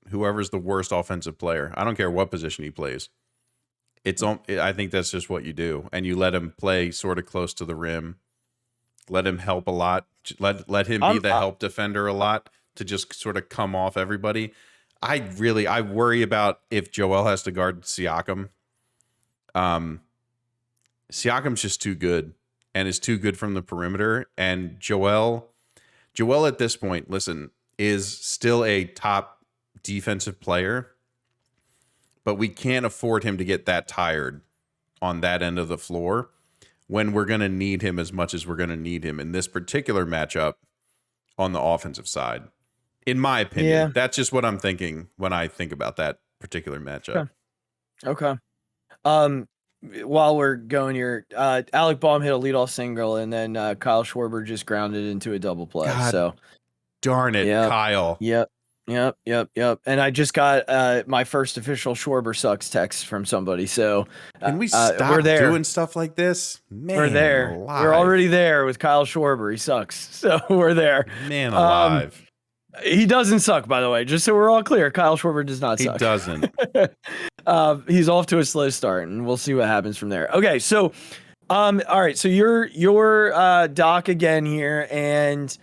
whoever's the worst offensive player. I don't care what position he plays. I think that's just what you do. And you let him play sort of close to the rim. Let him help a lot. Let him be the help defender a lot to just sort of come off everybody. I worry about if Joel has to guard Siakam. Siakam's just too good and is too good from the perimeter. And Joel at this point, listen, is still a top defensive player, but we can't afford him to get that tired on that end of the floor when we're going to need him as much as we're going to need him in this particular matchup on the offensive side. In my opinion, that's just what I'm thinking when I think about that particular matchup. Okay. While we're going here, Alec Baum hit a leadoff single, and then Kyle Schwarber just grounded into a double play. God, darn it, Kyle. Yep. And I just got my first official Schwarber sucks text from somebody. So can we stop doing stuff like this? Man, we're there. Alive. We're already there with Kyle Schwarber. He sucks. So we're there. Man alive. He doesn't suck, by the way. Just so we're all clear, Kyle Schwarber does not suck. He doesn't. He's off to a slow start, and we'll see what happens from there. Okay, so, all right. So you're Doc again here, and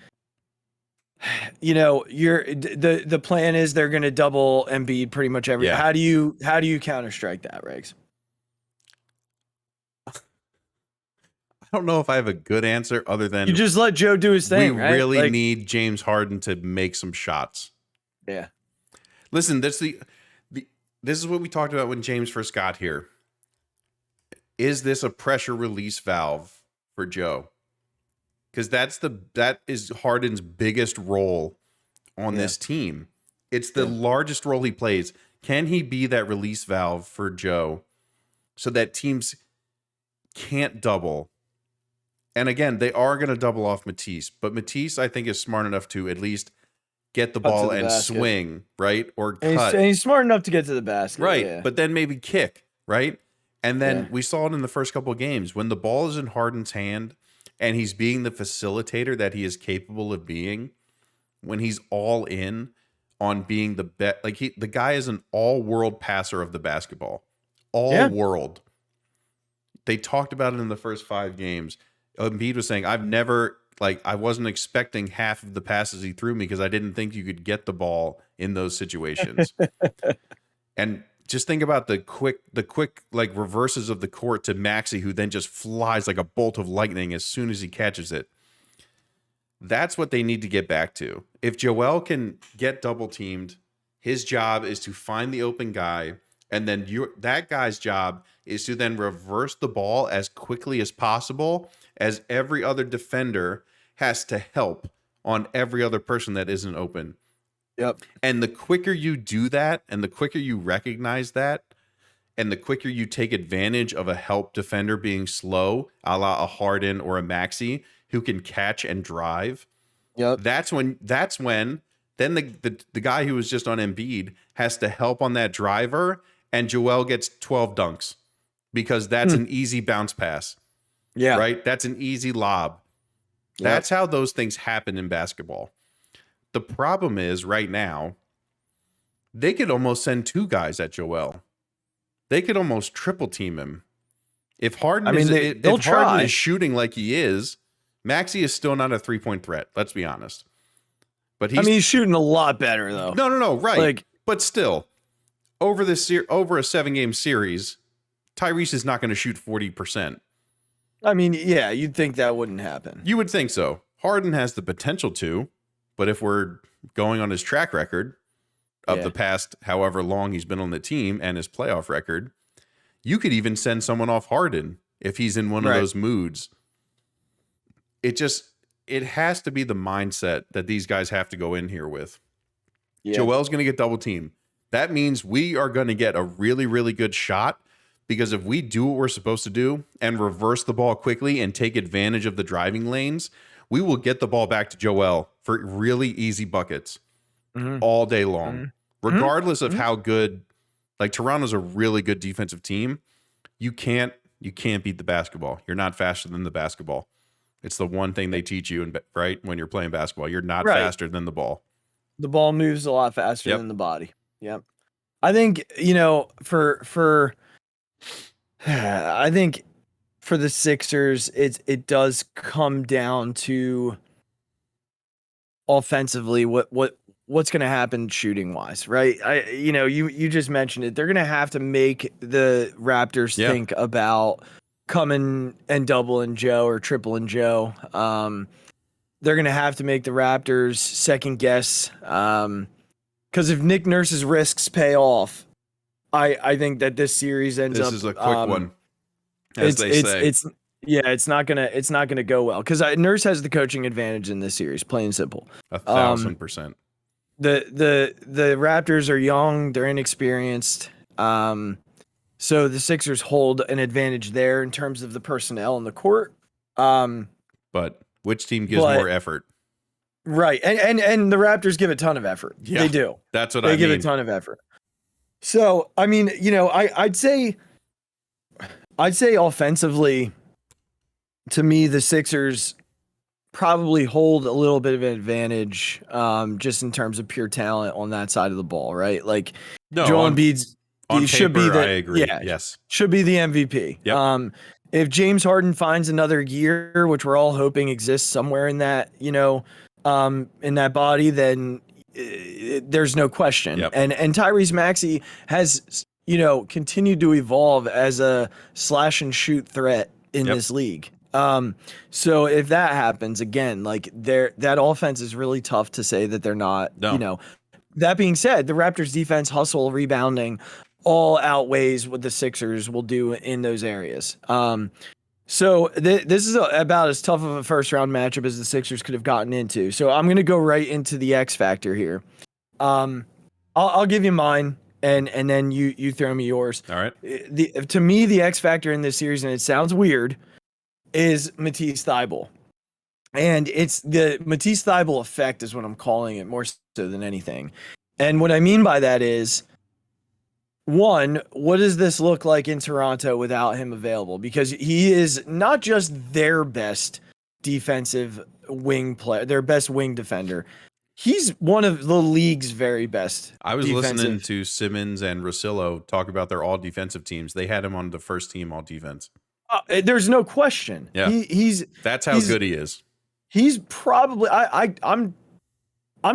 the plan is they're going to double Embiid pretty much every. Yeah. How do you counter strike that, Riggs? I don't know if I have a good answer other than you just let Joe do his thing. We right? really need James Harden to make some shots. Yeah. Listen, this is what we talked about when James first got here. Is this a pressure release valve for Joe? Because that is Harden's biggest role on this team. It's the largest role he plays. Can he be that release valve for Joe so that teams can't double? And again, they are going to double off Matisse, but Matisse, I think, is smart enough to at least get the ball and swing, right? Or cut. And he's smart enough to get to the basket. Right. Yeah. But then maybe kick, right? And then we saw it in the first couple of games. When the ball is in Harden's hand and he's being the facilitator that he is capable of being, when he's all in on being the best, like the guy is an all-world passer of the basketball. All-world. They talked about it in the first 5 games. Embiid was saying, I wasn't expecting half of the passes he threw me because I didn't think you could get the ball in those situations. And just think about the quick like reverses of the court to Maxey, who then just flies like a bolt of lightning as soon as he catches it. That's what they need to get back to. If Joel can get double teamed, his job is to find the open guy. And then that guy's job is to then reverse the ball as quickly as possible, as every other defender has to help on every other person that isn't open. Yep. And the quicker you do that, and the quicker you recognize that, and the quicker you take advantage of a help defender being slow, a la a Harden or a Maxey, who can catch and drive. Yep. That's when then the guy who was just on Embiid has to help on that driver, and Joel gets 12 dunks because that's an easy bounce pass. Yeah. Right? That's an easy lob. That's how those things happen in basketball. The problem is right now, they could almost send 2 guys at Joel. They could almost triple team him. If Harden Harden is shooting like he is, Maxey is still not a 3-point threat. Let's be honest. But he's shooting a lot better though. No, right. But still, over a 7-game series, Tyrese is not going to shoot 40%. I mean, yeah, you'd think that wouldn't happen. You would think so. Harden has the potential to, but if we're going on his track record of the past however long he's been on the team and his playoff record, you could even send someone off Harden if he's in one of those moods. It has to be the mindset that these guys have to go in here with. Yeah. Joel's going to get double teamed. That means we are going to get a really, really good shot, because if we do what we're supposed to do and reverse the ball quickly and take advantage of the driving lanes, we will get the ball back to Joel for really easy buckets all day long, regardless of how good. Like, Toronto's a really good defensive team. You can't beat the basketball. You're not faster than the basketball. It's the one thing they teach you, right? When you're playing basketball, you're not faster than the ball. The ball moves a lot faster than the body. Yep. I think, I think for the Sixers, it does come down to offensively what's going to happen shooting wise, right? You just mentioned it. They're going to have to make the Raptors think about coming and doubling Joe or tripling Joe. They're going to have to make the Raptors second guess. Because if Nick Nurse's risks pay off, I think that this series ends up. This is a quick one, as they say. It's not gonna go well because Nurse has the coaching advantage in this series, plain and simple. 1,000%. The Raptors are young, they're inexperienced. So the Sixers hold an advantage there in terms of the personnel in the court. But which team gives more effort? Right. And the Raptors give a ton of effort. Yeah, they do. That's what I mean. They give a ton of effort. So, I mean, I'd say offensively, to me, the Sixers probably hold a little bit of an advantage, just in terms of pure talent on that side of the ball, right? Like Joel Embiid's on should paper, be the, I agree. yeah, Yes, should be the MVP. Yep. If James Harden finds another year, which we're all hoping exists somewhere in that, in that body, then there's no question. Yep. And Tyrese Maxey has, continued to evolve as a slash and shoot threat in this league. So if that happens again, like that offense is really tough to say that they're not, That being said, the Raptors defense, hustle, rebounding, all outweighs what the Sixers will do in those areas. So this is about as tough of a first round matchup as the Sixers could have gotten into. So I'm going to go right into the X factor here. I'll give you mine, and then you throw me yours. All right. To me, the X factor in this series, and it sounds weird, is Matisse Thybulle. And it's the Matisse Thybulle effect is what I'm calling it, more so than anything. And what I mean by that is, one, what does this look like in Toronto without him available? Because he is not just their best defensive wing player, their best wing defender. He's one of the league's very best. I was listening to Simmons and Russillo talk about their all defensive teams. They had him on the first team all defense. There's no question. Yeah, that's how good he is. He's probably I'm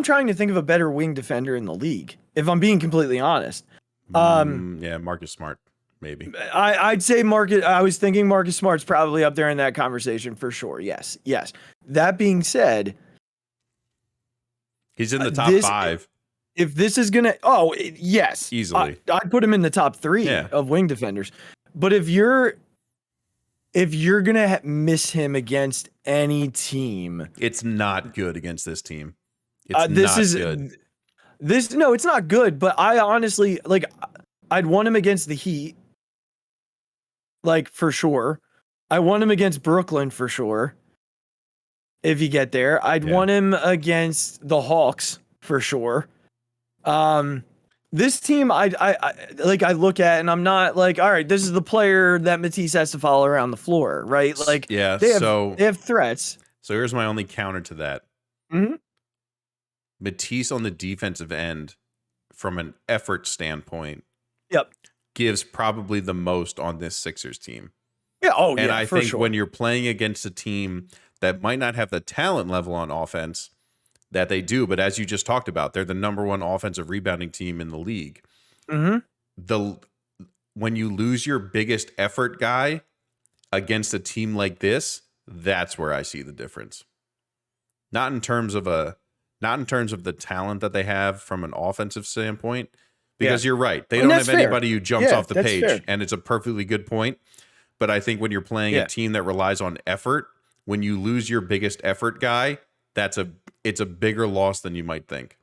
trying to think of a better wing defender in the league, if I'm being completely honest. Marcus Smart, maybe. I'd say I was thinking Marcus Smart's probably up there in that conversation for sure. Yes. That being said, he's in the top 5. If this is gonna, yes, easily, I'd put him in the top 3 of wing defenders. But if you're gonna miss him against any team, it's not good against this team. It's good. It's not good, but I honestly, I'd want him against the Heat, for sure. I want him against Brooklyn for sure. If you get there, I'd want him against the Hawks for sure. This team, I look at and I'm not like, all right, this is the player that Matisse has to follow around the floor, right? They have threats. So here's my only counter to that. Mm-hmm. Matisse on the defensive end, from an effort standpoint, gives probably the most on this Sixers team. And I think when you're playing against a team that might not have the talent level on offense that they do, but as you just talked about, they're the number 1 offensive rebounding team in the league. Mm-hmm. When you lose your biggest effort guy against a team like this, that's where I see the difference. Not in terms of the talent that they have from an offensive standpoint, because you're right. They don't have anybody who jumps off the page, and it's a perfectly good point. But I think when you're playing a team that relies on effort, when you lose your biggest effort guy, it's a bigger loss than you might think.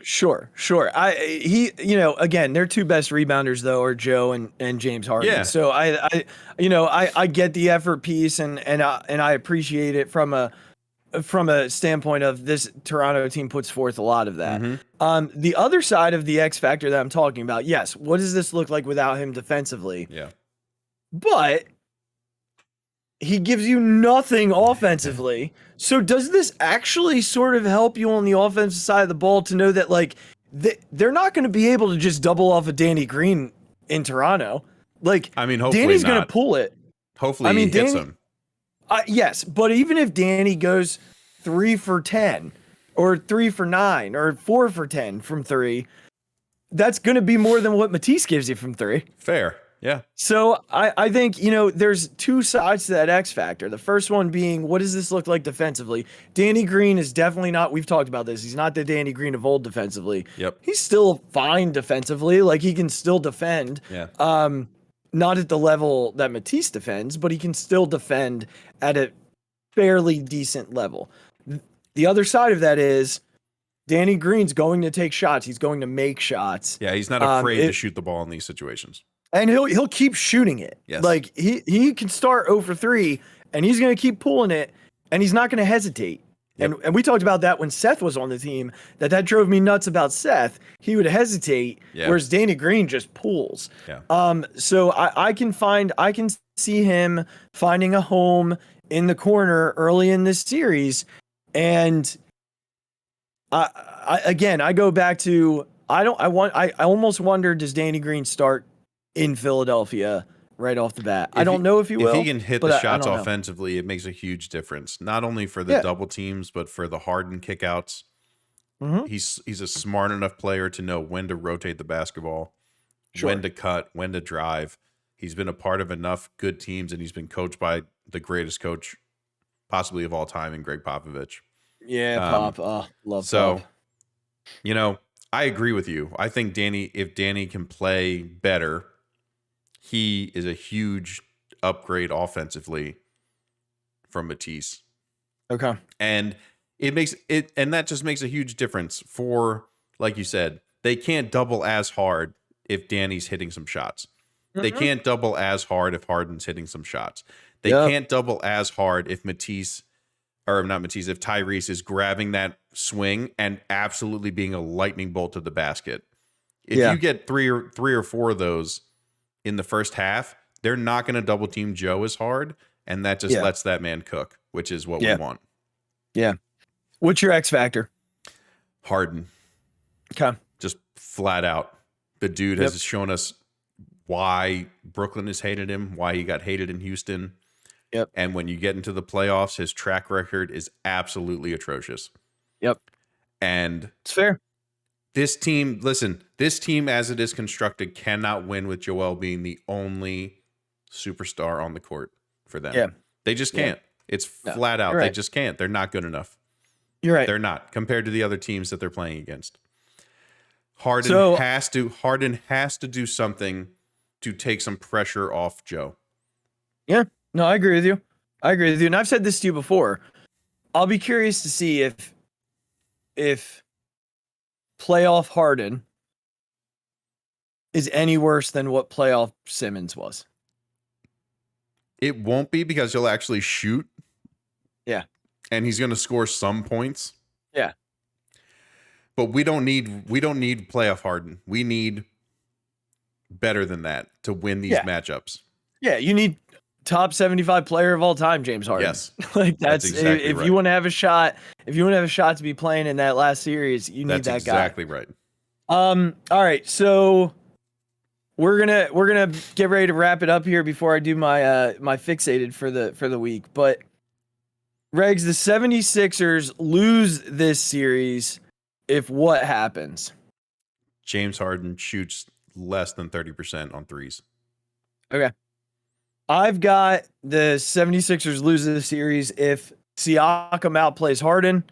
Sure. Again, their 2 best rebounders though are Joe and James Harden. Yeah. So I get the effort piece and I appreciate it from a standpoint of this Toronto team puts forth a lot of that. Mm-hmm. The other side of the X factor that I'm talking about, yes, what does this look like without him defensively? Yeah. But he gives you nothing offensively. So does this actually sort of help you on the offensive side of the ball to know that they're not going to be able to just double off of Danny Green in Toronto? Hopefully Danny's going to pull it. Hopefully he hits him. Yes, but even if Danny goes 3 for 10 or 3 for 9 or 4 for 10 from 3, that's going to be more than what Matisse gives you from 3. Fair. Yeah. So I think, there's 2 sides to that X factor. The first one being, what does this look like defensively? Danny Green is definitely not, we've talked about this, he's not the Danny Green of old defensively. Yep. He's still fine defensively. He can still defend. Yeah. Not at the level that Matisse defends, but he can still defend at a fairly decent level. The other side of that is Danny Green's going to take shots. He's going to make shots. Yeah, he's not afraid to shoot the ball in these situations. And he'll keep shooting it. Yes. He can start 0 for 3, and he's going to keep pulling it, and he's not going to hesitate. Yep. And we talked about that when Seth was on the team, that drove me nuts about Seth. He would hesitate, whereas Danny Green just pulls. Yeah. So I can see him finding a home in the corner early in this series. And I go back to, I almost wonder, does Danny Green start in Philadelphia right off the bat? I don't know if he will. If he can hit the shots offensively, it makes a huge difference, not only for the double teams, but for the Harden kickouts. Mm-hmm. He's a smart enough player to know when to rotate the basketball, when to cut, when to drive. He's been a part of enough good teams, and he's been coached by the greatest coach possibly of all time in Greg Popovich. Yeah, Pop. Love Pop. So, I agree with you. I think if Danny can play better, he is a huge upgrade offensively from Matisse. Okay. And that just makes a huge difference for, like you said, they can't double as hard if Danny's hitting some shots. Mm-hmm. They can't double as hard if Harden's hitting some shots. They can't double as hard if if Tyrese is grabbing that swing and absolutely being a lightning bolt to the basket. If you get three or four of those in the first half, they're not going to double team Joe as hard, and that just lets that man cook, which is what we want. Yeah. What's your X factor? Harden. Okay. Just flat out. The dude has shown us why Brooklyn has hated him, why he got hated in Houston. Yep. And when you get into the playoffs, his track record is absolutely atrocious. Yep. And it's fair. This team as it is constructed cannot win with Joel being the only superstar on the court for them. Yeah. They just can't. It's flat out. Right. They just can't. They're not good enough. You're right. They're not compared to the other teams that they're playing against. Harden has to do something to take some pressure off Joe. Yeah. No, I agree with you. And I've said this to you before. I'll be curious to see if playoff Harden is any worse than what playoff Simmons was. It won't be, because he'll actually shoot. Yeah. And he's going to score some points. Yeah. But we don't need playoff Harden. We need better than that to win these matchups. Yeah, you need top 75 player of all time, James Harden. Yes. Like that's exactly if right. you want to have a shot, to be playing in that last series, you need that guy. That's exactly right. All right, so we're gonna get ready to wrap it up here before I do my my fixated for the week. But Regs, the 76ers lose this series if what happens? James Harden shoots less than 30% on threes. Okay. I've got the 76ers lose the series if Siakam outplays Harden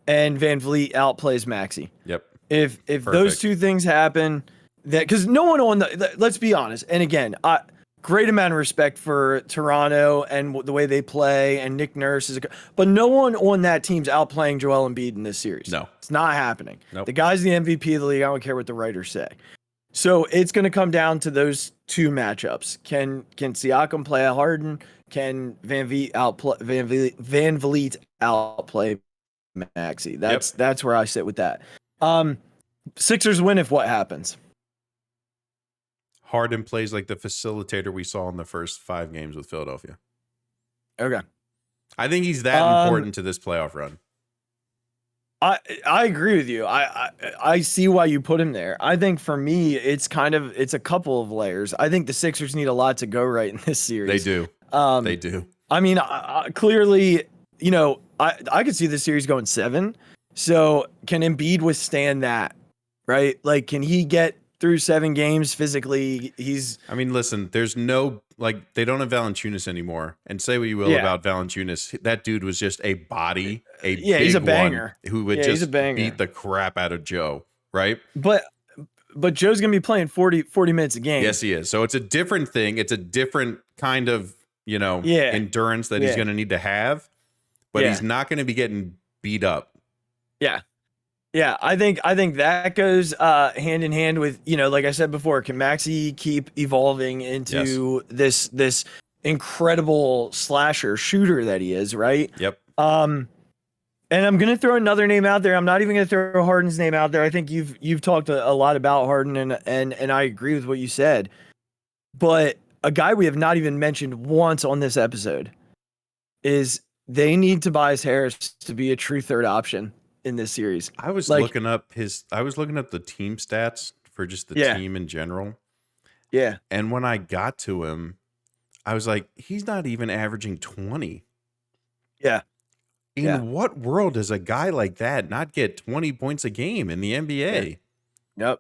and Van Vliet outplays Maxey. Yep. If those two things happen, that because no one on let's be honest, and again, great amount of respect for Toronto and the way they play, and Nick Nurse but no one on that team's outplaying Joel Embiid in this series. No, it's not happening. Nope. The guy's the MVP of the league. I don't care what the writers say. So it's going to come down to those two matchups. Can Siakam play a Harden? Can Van Vliet outplay Maxey? That's where I sit with that. Sixers win if what happens? Harden plays like the facilitator we saw in the first 5 games with Philadelphia. Okay. I think he's that important to this playoff run. I agree with you. I see why you put him there. I think for me, it's a couple of layers. I think the Sixers need a lot to go right in this series. They do. They do. I mean, clearly, I could see the series going 7. So can Embiid withstand that? Right? Like, can he get through 7 games physically? Listen, there's no, they don't have Valanciunas anymore. And say what you will about Valanciunas, that dude was just a body, he's a banger who would just beat the crap out of Joe, right? But Joe's going to be playing 40 minutes a game. Yes, he is. So it's a different thing. It's a different kind of, endurance that he's going to need to have, but he's not going to be getting beat up. Yeah. Yeah, I think that goes hand in hand with, like I said before, can Maxey keep evolving into this incredible slasher shooter that he is, right? Yep. And I'm gonna throw another name out there. I'm not even gonna throw Harden's name out there. I think you've talked a lot about Harden, and I agree with what you said. But a guy we have not even mentioned once on this episode, is they need Tobias Harris to be a true third option in this series. I was looking up the team stats for just the team in general. Yeah. And when I got to him, I was like, he's not even averaging 20. Yeah. In what world does a guy like that not get 20 points a game in the NBA? Yep.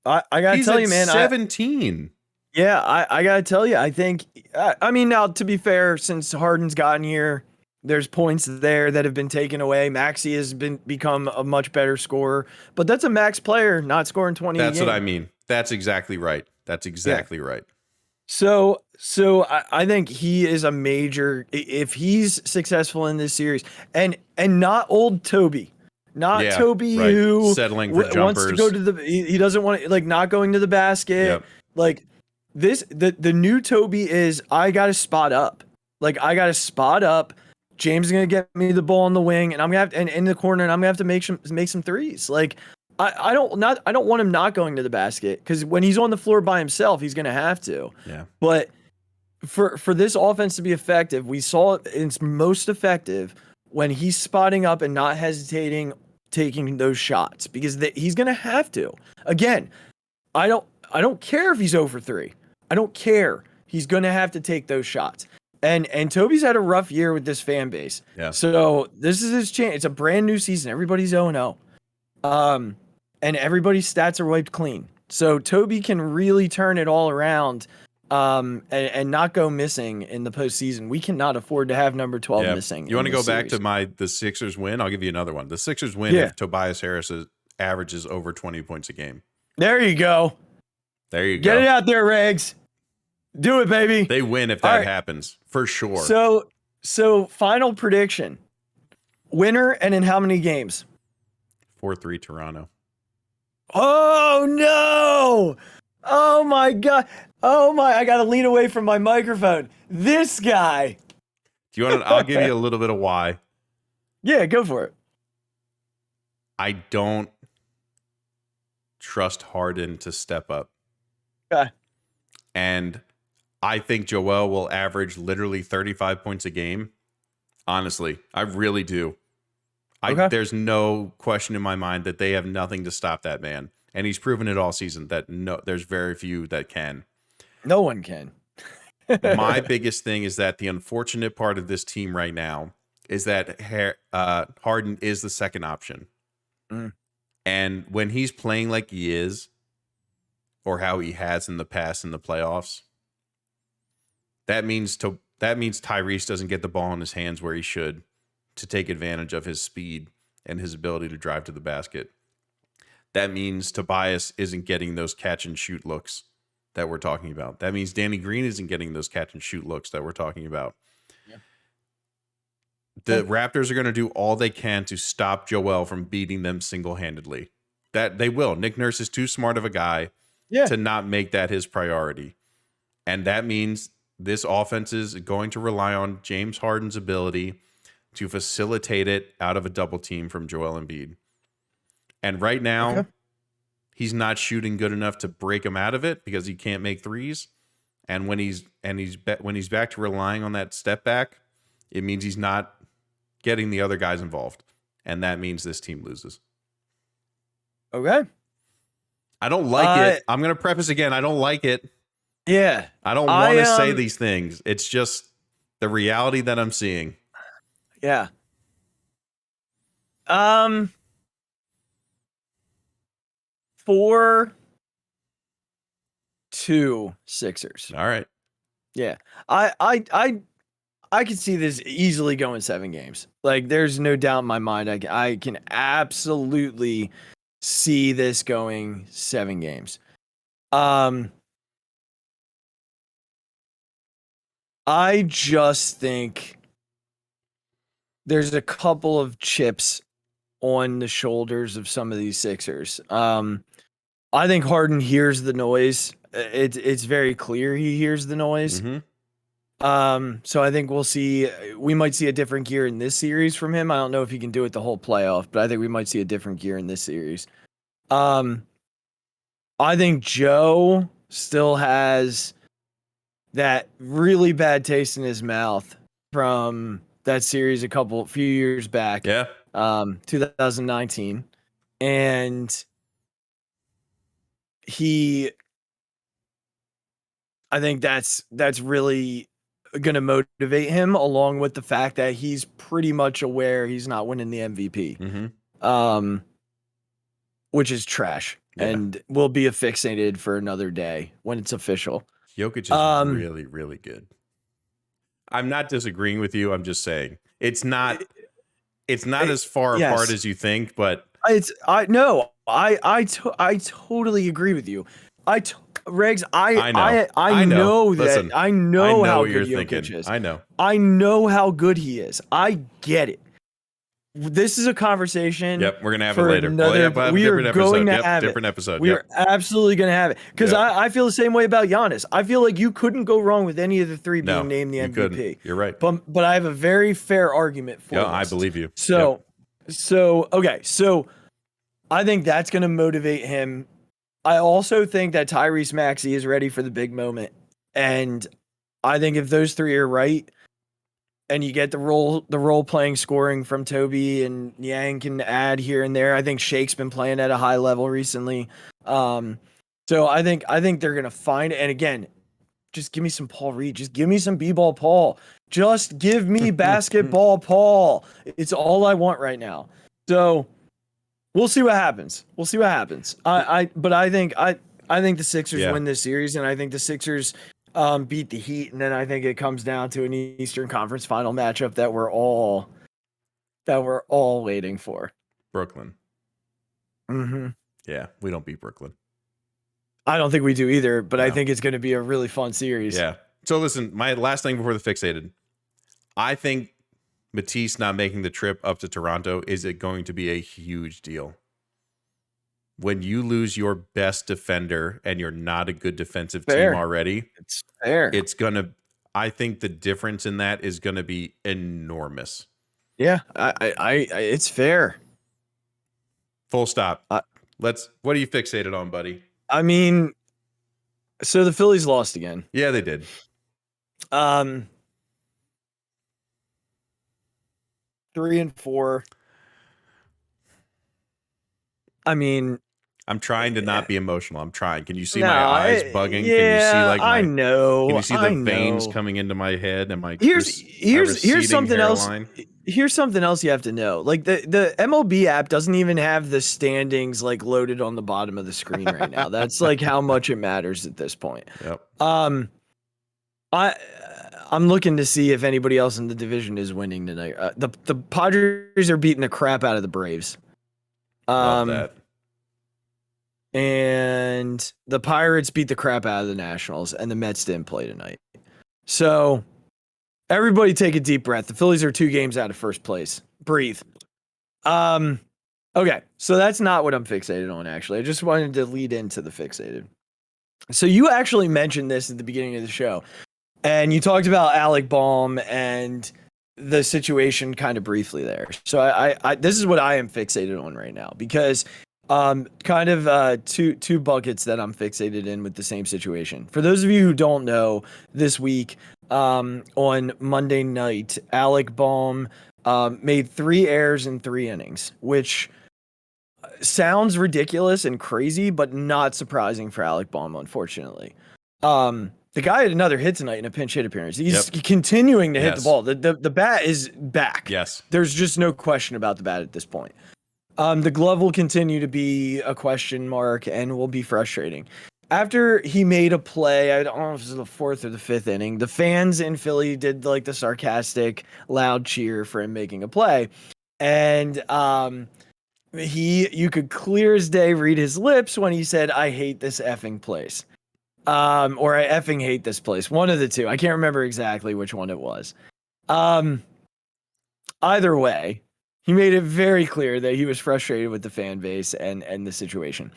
I gotta tell you, man. 17. I gotta tell you, I think, I mean, now to be fair, since Harden's gotten here, there's points there that have been taken away. Maxey has become a much better scorer, but that's a max player not scoring 20 a game. That's what I mean. That's exactly right. Right. So I think he is a major, if he's successful in this series, and not old Toby. Toby right. who settling for jumpers. Wants to go to he doesn't want to, like, not going to the basket. Yep. Like this, the new Toby is, I got to spot up. Like, I got to spot up. James is going to get me the ball on the wing, and I'm going to have to, and in the corner, and I'm going to have to make some threes. Like, I don't want him not going to the basket, because when he's on the floor by himself, he's going to have to. Yeah. But for this offense to be effective, we saw it's most effective when he's spotting up and not hesitating, taking those shots, because he's going to have to. Again, I don't care if he's 0 for 3. I don't care. He's going to have to take those shots. And Toby's had a rough year with this fan base. Yeah. So this is his chance. It's a brand new season. Everybody's 0-0. And everybody's stats are wiped clean. So Toby can really turn it all around, and not go missing in the postseason. We cannot afford to have number 12 missing. You want to go back to the Sixers win? I'll give you another one. The Sixers win if Tobias Harris averages over 20 points a game. There you go. Get it out there, Regs. Do it, baby. They win if that happens, for sure. So final prediction. Winner, and in how many games? 4-3 Toronto. Oh, no. Oh, my God. I got to lean away from my microphone. This guy. Do you want to, I'll give you a little bit of why. Yeah, go for it. I don't trust Harden to step up. Okay. And I think Joel will average literally 35 points a game. Honestly, I really do. There's no question in my mind that they have nothing to stop that man. And he's proven it all season that there's very few that can. No one can. My biggest thing is that the unfortunate part of this team right now is that Harden is the second option. Mm. And when he's playing like he is, or how he has in the past in the playoffs, that means Tyrese doesn't get the ball in his hands where he should to take advantage of his speed and his ability to drive to the basket. That means Tobias isn't getting those catch and shoot looks that we're talking about. That means Danny Green isn't getting those catch and shoot looks that we're talking about. Yeah. The Raptors are going to do all they can to stop Joel from beating them single-handedly. That they will. Nick Nurse is too smart of a guy to not make that his priority. And that means this offense is going to rely on James Harden's ability to facilitate it out of a double team from Joel Embiid. And right now, he's not shooting good enough to break him out of it because he can't make threes. And when he's back to relying on that step back, it means he's not getting the other guys involved. And that means this team loses. Okay. I don't like it. I'm going to preface again. I don't like it. Yeah. I don't want to say these things. It's just the reality that I'm seeing. Yeah. 4-2 Sixers. All right. Yeah. I can see this easily going 7 games. Like, there's no doubt in my mind. I can absolutely see this going 7 games. I just think there's a couple of chips on the shoulders of some of these Sixers. I think Harden hears the noise. It's very clear he hears the noise. Mm-hmm. So I think we might see a different gear in this series from him. I don't know if he can do it the whole playoff, but I think we might see a different gear in this series. I think Joe still has that really bad taste in his mouth from that series few years back. Yeah. 2019. And I think that's really going to motivate him, along with the fact that he's pretty much aware he's not winning the MVP, which is trash, and will be fixated for another day when it's official. Jokic is really, really good. I'm not disagreeing with you. I'm just saying it's not as far apart as you think, but I totally agree with you. Regs, I know that. Listen, I know how good you're Jokic thinking. is. I know how good he is. I get it. This is a conversation. Yep, we're gonna have it later. We are going to have different episode. We are absolutely going to have it, because I feel the same way about Giannis. I feel like you couldn't go wrong with any of the three being named the MVP. Couldn't. You're right. But I have a very fair argument for this. I believe you. So I think that's going to motivate him. I also think that Tyrese Maxey is ready for the big moment, and I think if those three are right, and you get the role playing scoring from Toby, and Yang can add here and there. I think Shake's been playing at a high level recently. So I think they're gonna find it. And again, just give me some Paul Reed. Just give me some B-ball Paul. Just give me basketball Paul. It's all I want right now. So we'll see what happens. But I think the Sixers win this series, and I think the Sixers beat the Heat, and then I think it comes down to an Eastern Conference Final matchup that we're all waiting for. Brooklyn. Mm-hmm. Yeah, we don't beat Brooklyn. I don't think we do either, but I think it's going to be a really fun series. Yeah. So listen, my last thing before the Fixated. I think Matisse not making the trip up to Toronto is going to be a huge deal. When you lose your best defender and you're not a good defensive team already, it's fair. I think the difference in that is gonna be enormous. Yeah, it's fair. Full stop. What are you fixated on, buddy? I mean, so the Phillies lost again. Yeah, they did. 3-4. I mean, I'm trying to not be emotional. I'm trying. Can you see my eyes bugging? Yeah, can you see I know. Can you see the veins coming into my head and my here's something hairline? else. Here's something else you have to know. Like the MLB app doesn't even have the standings like loaded on the bottom of the screen right now. That's like how much it matters at this point. Yep. I'm looking to see if anybody else in the division is winning tonight. The Padres are beating the crap out of the Braves. Love that. And the Pirates beat the crap out of the Nationals, and the Mets didn't play tonight. So everybody take a deep breath. The Phillies are 2 games out of first place. Breathe. Okay, so that's not what I'm fixated on, actually. I just wanted to lead into the fixated. So you actually mentioned this at the beginning of the show, and you talked about Alec Baum and the situation kind of briefly there. So I this is what I am fixated on right now, because kind of two buckets that I'm fixated in with the same situation. For those of you who don't know, this week on Monday night, Alec Baum made 3 errors in 3 innings, which sounds ridiculous and crazy, but not surprising for Alec Baum, unfortunately. The guy had another hit tonight in a pinch hit appearance. He's continuing to hit the ball. The bat is back. Yes. There's just no question about the bat at this point. The glove will continue to be a question mark and will be frustrating. After he made a play, I don't know if it was the 4th or the 5th inning, the fans in Philly did like the sarcastic, loud cheer for him making a play. And you could clear as day read his lips when he said, "I hate this effing place." Or "I effing hate this place." One of the two. I can't remember exactly which one it was. Either way, he made it very clear that he was frustrated with the fan base and the situation.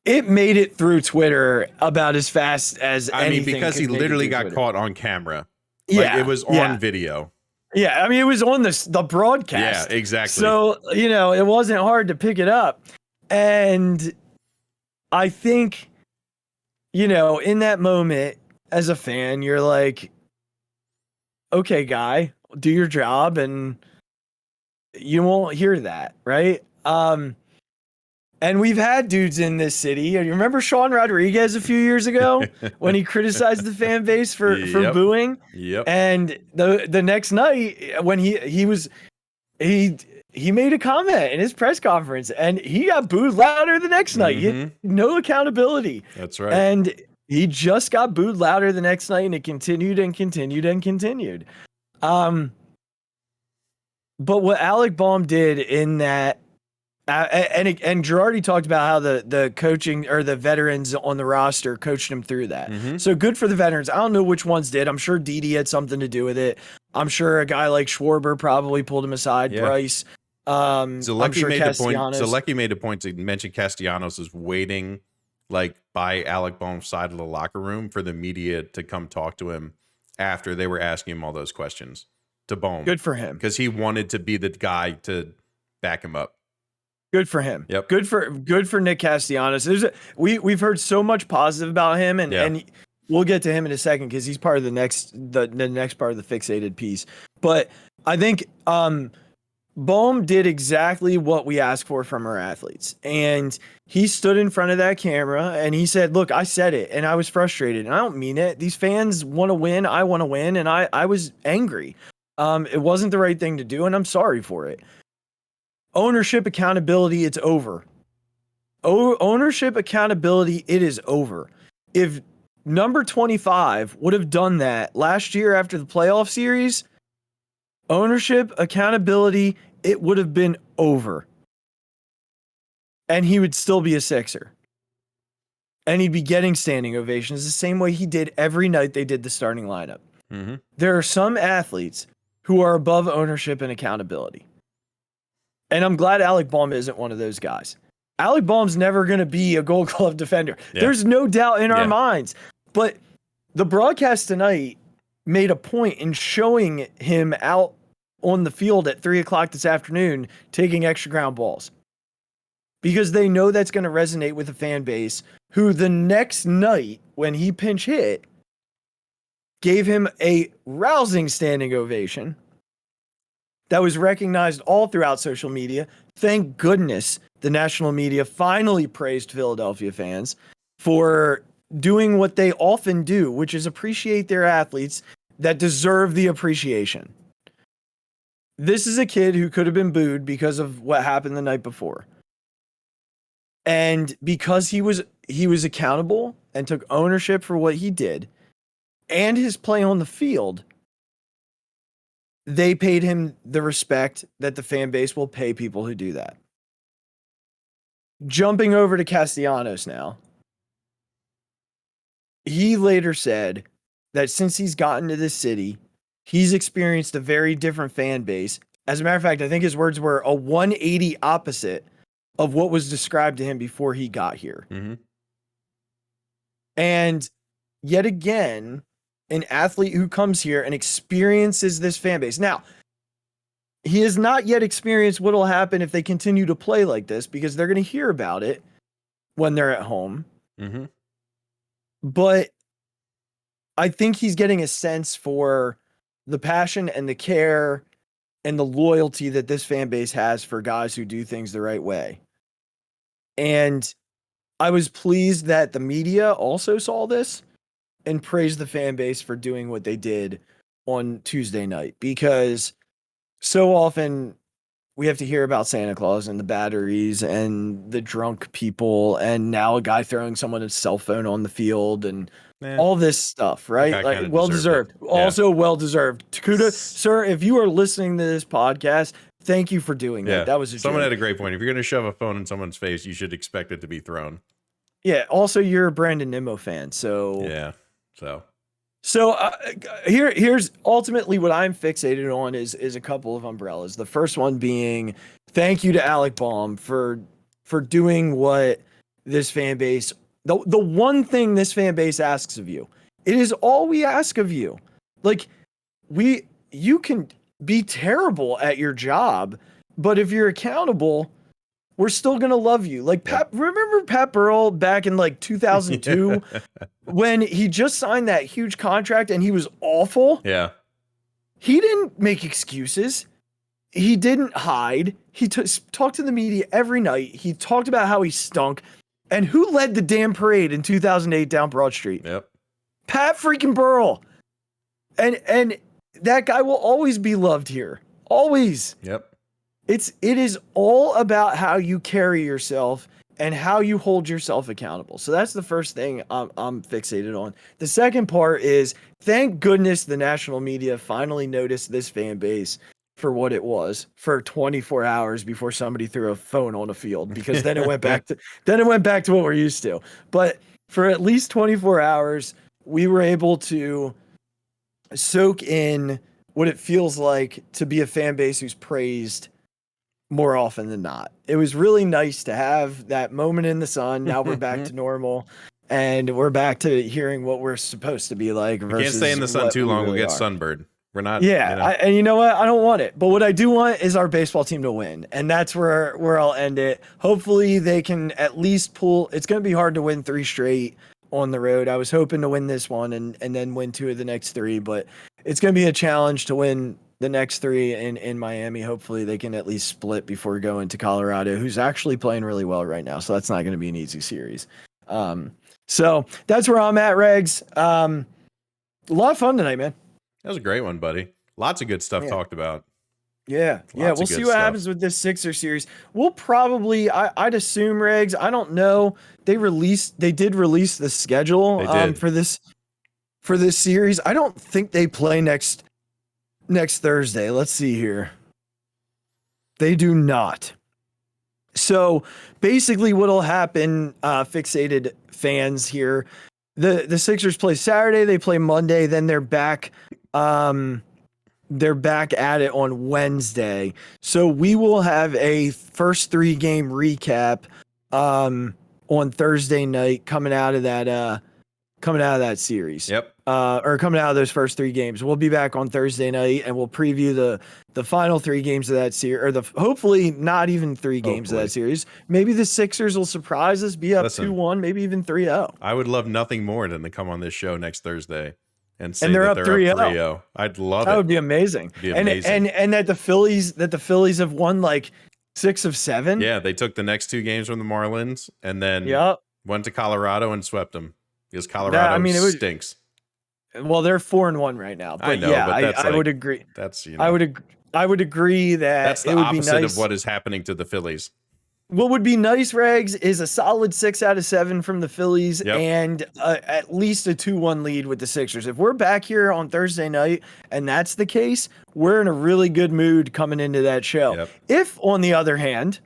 It made it through Twitter about as fast as anything. Because he literally got caught on camera. Yeah, it was on video. Yeah, I mean, it was on the broadcast. Yeah, exactly. So, it wasn't hard to pick it up. And I think, in that moment, as a fan, you're like, okay, guy, do your job, and you won't hear that, right? And we've had dudes in this city. You remember Sean Rodriguez a few years ago when he criticized the fan base for booing? Yep. And the next night when he made a comment in his press conference, and he got booed louder the next night. He had no accountability. That's right. And he just got booed louder the next night, and it continued and continued and continued. But what Alec Baum did in that, and Girardi talked about how the coaching or the veterans on the roster coached him through that. So good for the veterans. I don't know which ones did. I'm sure Didi had something to do with it. I'm sure a guy like Schwarber probably pulled him aside. Yeah. Bryce. Zalecki made a point to mention Castellanos is waiting like by Alec Baum's side of the locker room for the media to come talk to him after they were asking him all those questions to Baum. Good for him. Because he wanted to be the guy to back him up. Good for him. Yep. Good for Nick Castellanos. We've heard so much positive about him, and we'll get to him in a second because he's part of the next part of the Phixated piece. But I think Baum did exactly what we asked for from our athletes, and he stood in front of that camera and he said, "Look, I said it, and I was frustrated, and I don't mean it. These fans want to win. I want to win, and I was angry. It wasn't the right thing to do, and I'm sorry for it." Ownership accountability, it's over. Ownership accountability, it is over. If number 25 would have done that last year after the playoff series, ownership accountability, it would have been over. And he would still be a Sixer. And he'd be getting standing ovations the same way he did every night they did the starting lineup. There are some athletes who are above ownership and accountability. And I'm glad Alec Baum isn't one of those guys. Alec Baum's never going to be a Gold Glove defender. Yeah. There's no doubt in our minds. But the broadcast tonight made a point in showing him out on the field at 3:00 this afternoon taking extra ground balls. Because they know that's going to resonate with the fan base who the next night when he pinch hit gave him a rousing standing ovation that was recognized all throughout social media. Thank goodness the national media finally praised Philadelphia fans for doing what they often do, which is appreciate their athletes that deserve the appreciation. This is a kid who could have been booed because of what happened the night before. And because he was accountable and took ownership for what he did and his play on the field, they paid him the respect that the fan base will pay people who do that. Jumping over to Castellanos now. He later said that since he's gotten to this city, he's experienced a very different fan base. As a matter of fact, I think his words were a 180 opposite of what was described to him before he got here. And yet again, an athlete who comes here and experiences this fan base. Now, he has not yet experienced what will happen if they continue to play like this, because they're going to hear about it when they're at home. But I think he's getting a sense for the passion and the care and the loyalty that this fan base has for guys who do things the right way. And I was pleased that the media also saw this and praised the fan base for doing what they did on Tuesday night, because so often we have to hear about Santa Claus and the batteries and the drunk people, and now a guy throwing someone's cell phone on the field and all this stuff, right? Like, well deserved. Also well deserved. Takuda, sir, if you are listening to this podcast, thank you for doing that. That was someone had a great point. If you're going to shove a phone in someone's face, you should expect it to be thrown. Yeah. Also, you're a Brandon Nimmo fan, so yeah. So here's ultimately what I'm fixated on is a couple of umbrellas. The first one being thank you to Alec Baum for doing what this fan base, the one thing this fan base asks of you. It is all we ask of you. Like, you can be terrible at your job, but if you're accountable, we're still going to love you. Like, remember Pat Burrell back in like 2002 when he just signed that huge contract and he was awful? Yeah. he didn't make excuses. He didn't hide. He talked to the media every night. He talked about how he stunk. And who led the damn parade in 2008 down Broad Street? Yep. Pat freaking Burrell. And that guy will always be loved here. Always. Yep. It is all about how you carry yourself and how you hold yourself accountable. So that's the first thing I'm fixated on. The second part is, thank goodness the national media finally noticed this fan base for what it was for 24 hours before somebody threw a phone on a field, because then it went back to what we're used to. But for at least 24 hours, we were able to soak in what it feels like to be a fan base who's praised more often than not. It was really nice to have that moment in the sun. Now we're back to normal, and we're back to hearing what we're supposed to be like. We can't stay in the sun too long. We'll get sunburned. We're not. Yeah, and you know what? I don't want it. But what I do want is our baseball team to win, and that's where I'll end it. Hopefully, they can at least pull. It's going to be hard to win 3 straight on the road. I was hoping to win this one and then win 2 of the next 3, but it's going to be a challenge to win the next 3 in Miami. Hopefully, they can at least split before going to Colorado, who's actually playing really well right now. So that's not going to be an easy series. So that's where I'm at, Regs. A lot of fun tonight, man. That was a great one, buddy. Lots of good stuff talked about. Yeah. We'll see what happens with this Sixer series. We'll probably, I'd assume, Regs, I don't know. They did release the schedule for this series. I don't think they play next Thursday. Let's see here. They do not. So basically what'll happen, Phixated fans here, the Sixers play Saturday, they play Monday, then they're back at it on Wednesday. So we will have a first 3 game recap on Thursday night coming out of that series. Yep. Or coming out of those first 3 games. We'll be back on Thursday night, and we'll preview the final 3 games of that series, or hopefully not even 3 games of that series. Maybe the Sixers will surprise us, be up 2-1, maybe even 3-0. I would love nothing more than to come on this show next Thursday and say they're that up they're 3-0. up 3-0. I'd love it. That would be amazing. And that the Phillies have won like 6 of 7. Yeah, they took the next 2 games from the Marlins and then went to Colorado and swept them because Colorado stinks. Well, they're 4-1 right now. But I know, but that's I would agree. That's I would agree that that's the opposite of what is happening to the Phillies. What would be nice, Regs, is a solid 6 out of 7 from the Phillies and at least a 2-1 lead with the Sixers. If we're back here on Thursday night and that's the case, we're in a really good mood coming into that show. Yep. If, on the other hand,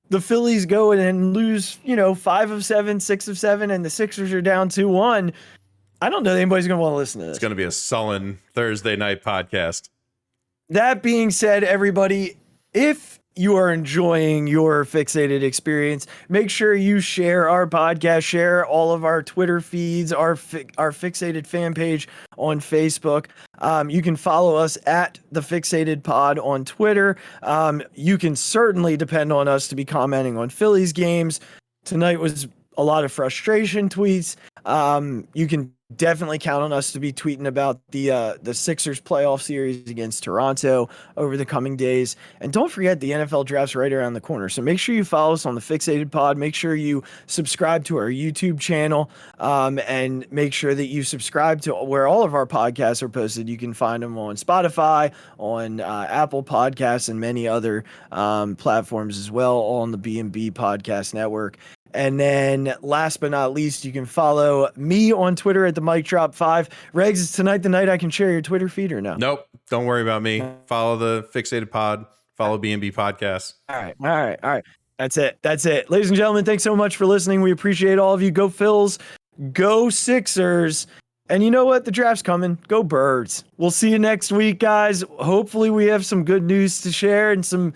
the Phillies go and lose, 5 of 7, 6 of 7, and the Sixers are down 2-1, I don't know that anybody's going to want to listen to this. It's going to be a sullen Thursday night podcast. That being said, everybody, if you are enjoying your Phixated experience, make sure you share our podcast, share all of our Twitter feeds, our Phixated fan page on Facebook. You can follow us at the Phixated Pod on Twitter. You can certainly depend on us to be commenting on Phillies games. Tonight was a lot of frustration tweets. You can definitely count on us to be tweeting about the Sixers playoff series against Toronto over the coming days. And don't forget, the NFL draft's right around the corner. So make sure you follow us on the Phixated Pod. Make sure you subscribe to our YouTube channel, and make sure that you subscribe to where all of our podcasts are posted. You can find them on Spotify, on Apple Podcasts, and many other platforms as well, all on the B&B Podcast Network. And then last but not least, you can follow me on Twitter at the Mic Drop 5. Regs, is tonight the night I can share your Twitter feed or no? Nope. Don't worry about me. Follow the Phixated Pod. Follow B&B Podcast. All right. That's it. Ladies and gentlemen, thanks so much for listening. We appreciate all of you. Go Phils. Go Sixers. And you know what? The draft's coming. Go Birds. We'll see you next week, guys. Hopefully we have some good news to share and some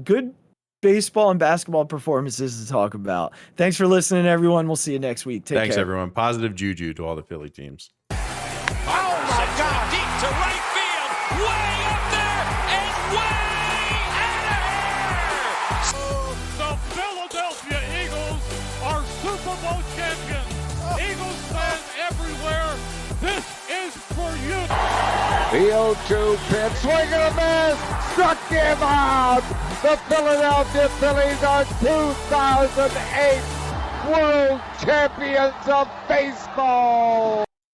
good baseball and basketball performances to talk about. Thanks for listening, everyone. We'll see you next week. Take care. Thanks, everyone. Positive juju to all the Philly teams. Oh, my God. Deep to right field. Way up there and way out of here. The Philadelphia Eagles are Super Bowl champions. Eagles fans everywhere, this is for you. The 0-2 pitch, swing and a miss, struck him out. The Philadelphia Phillies are 2008 World Champions of Baseball.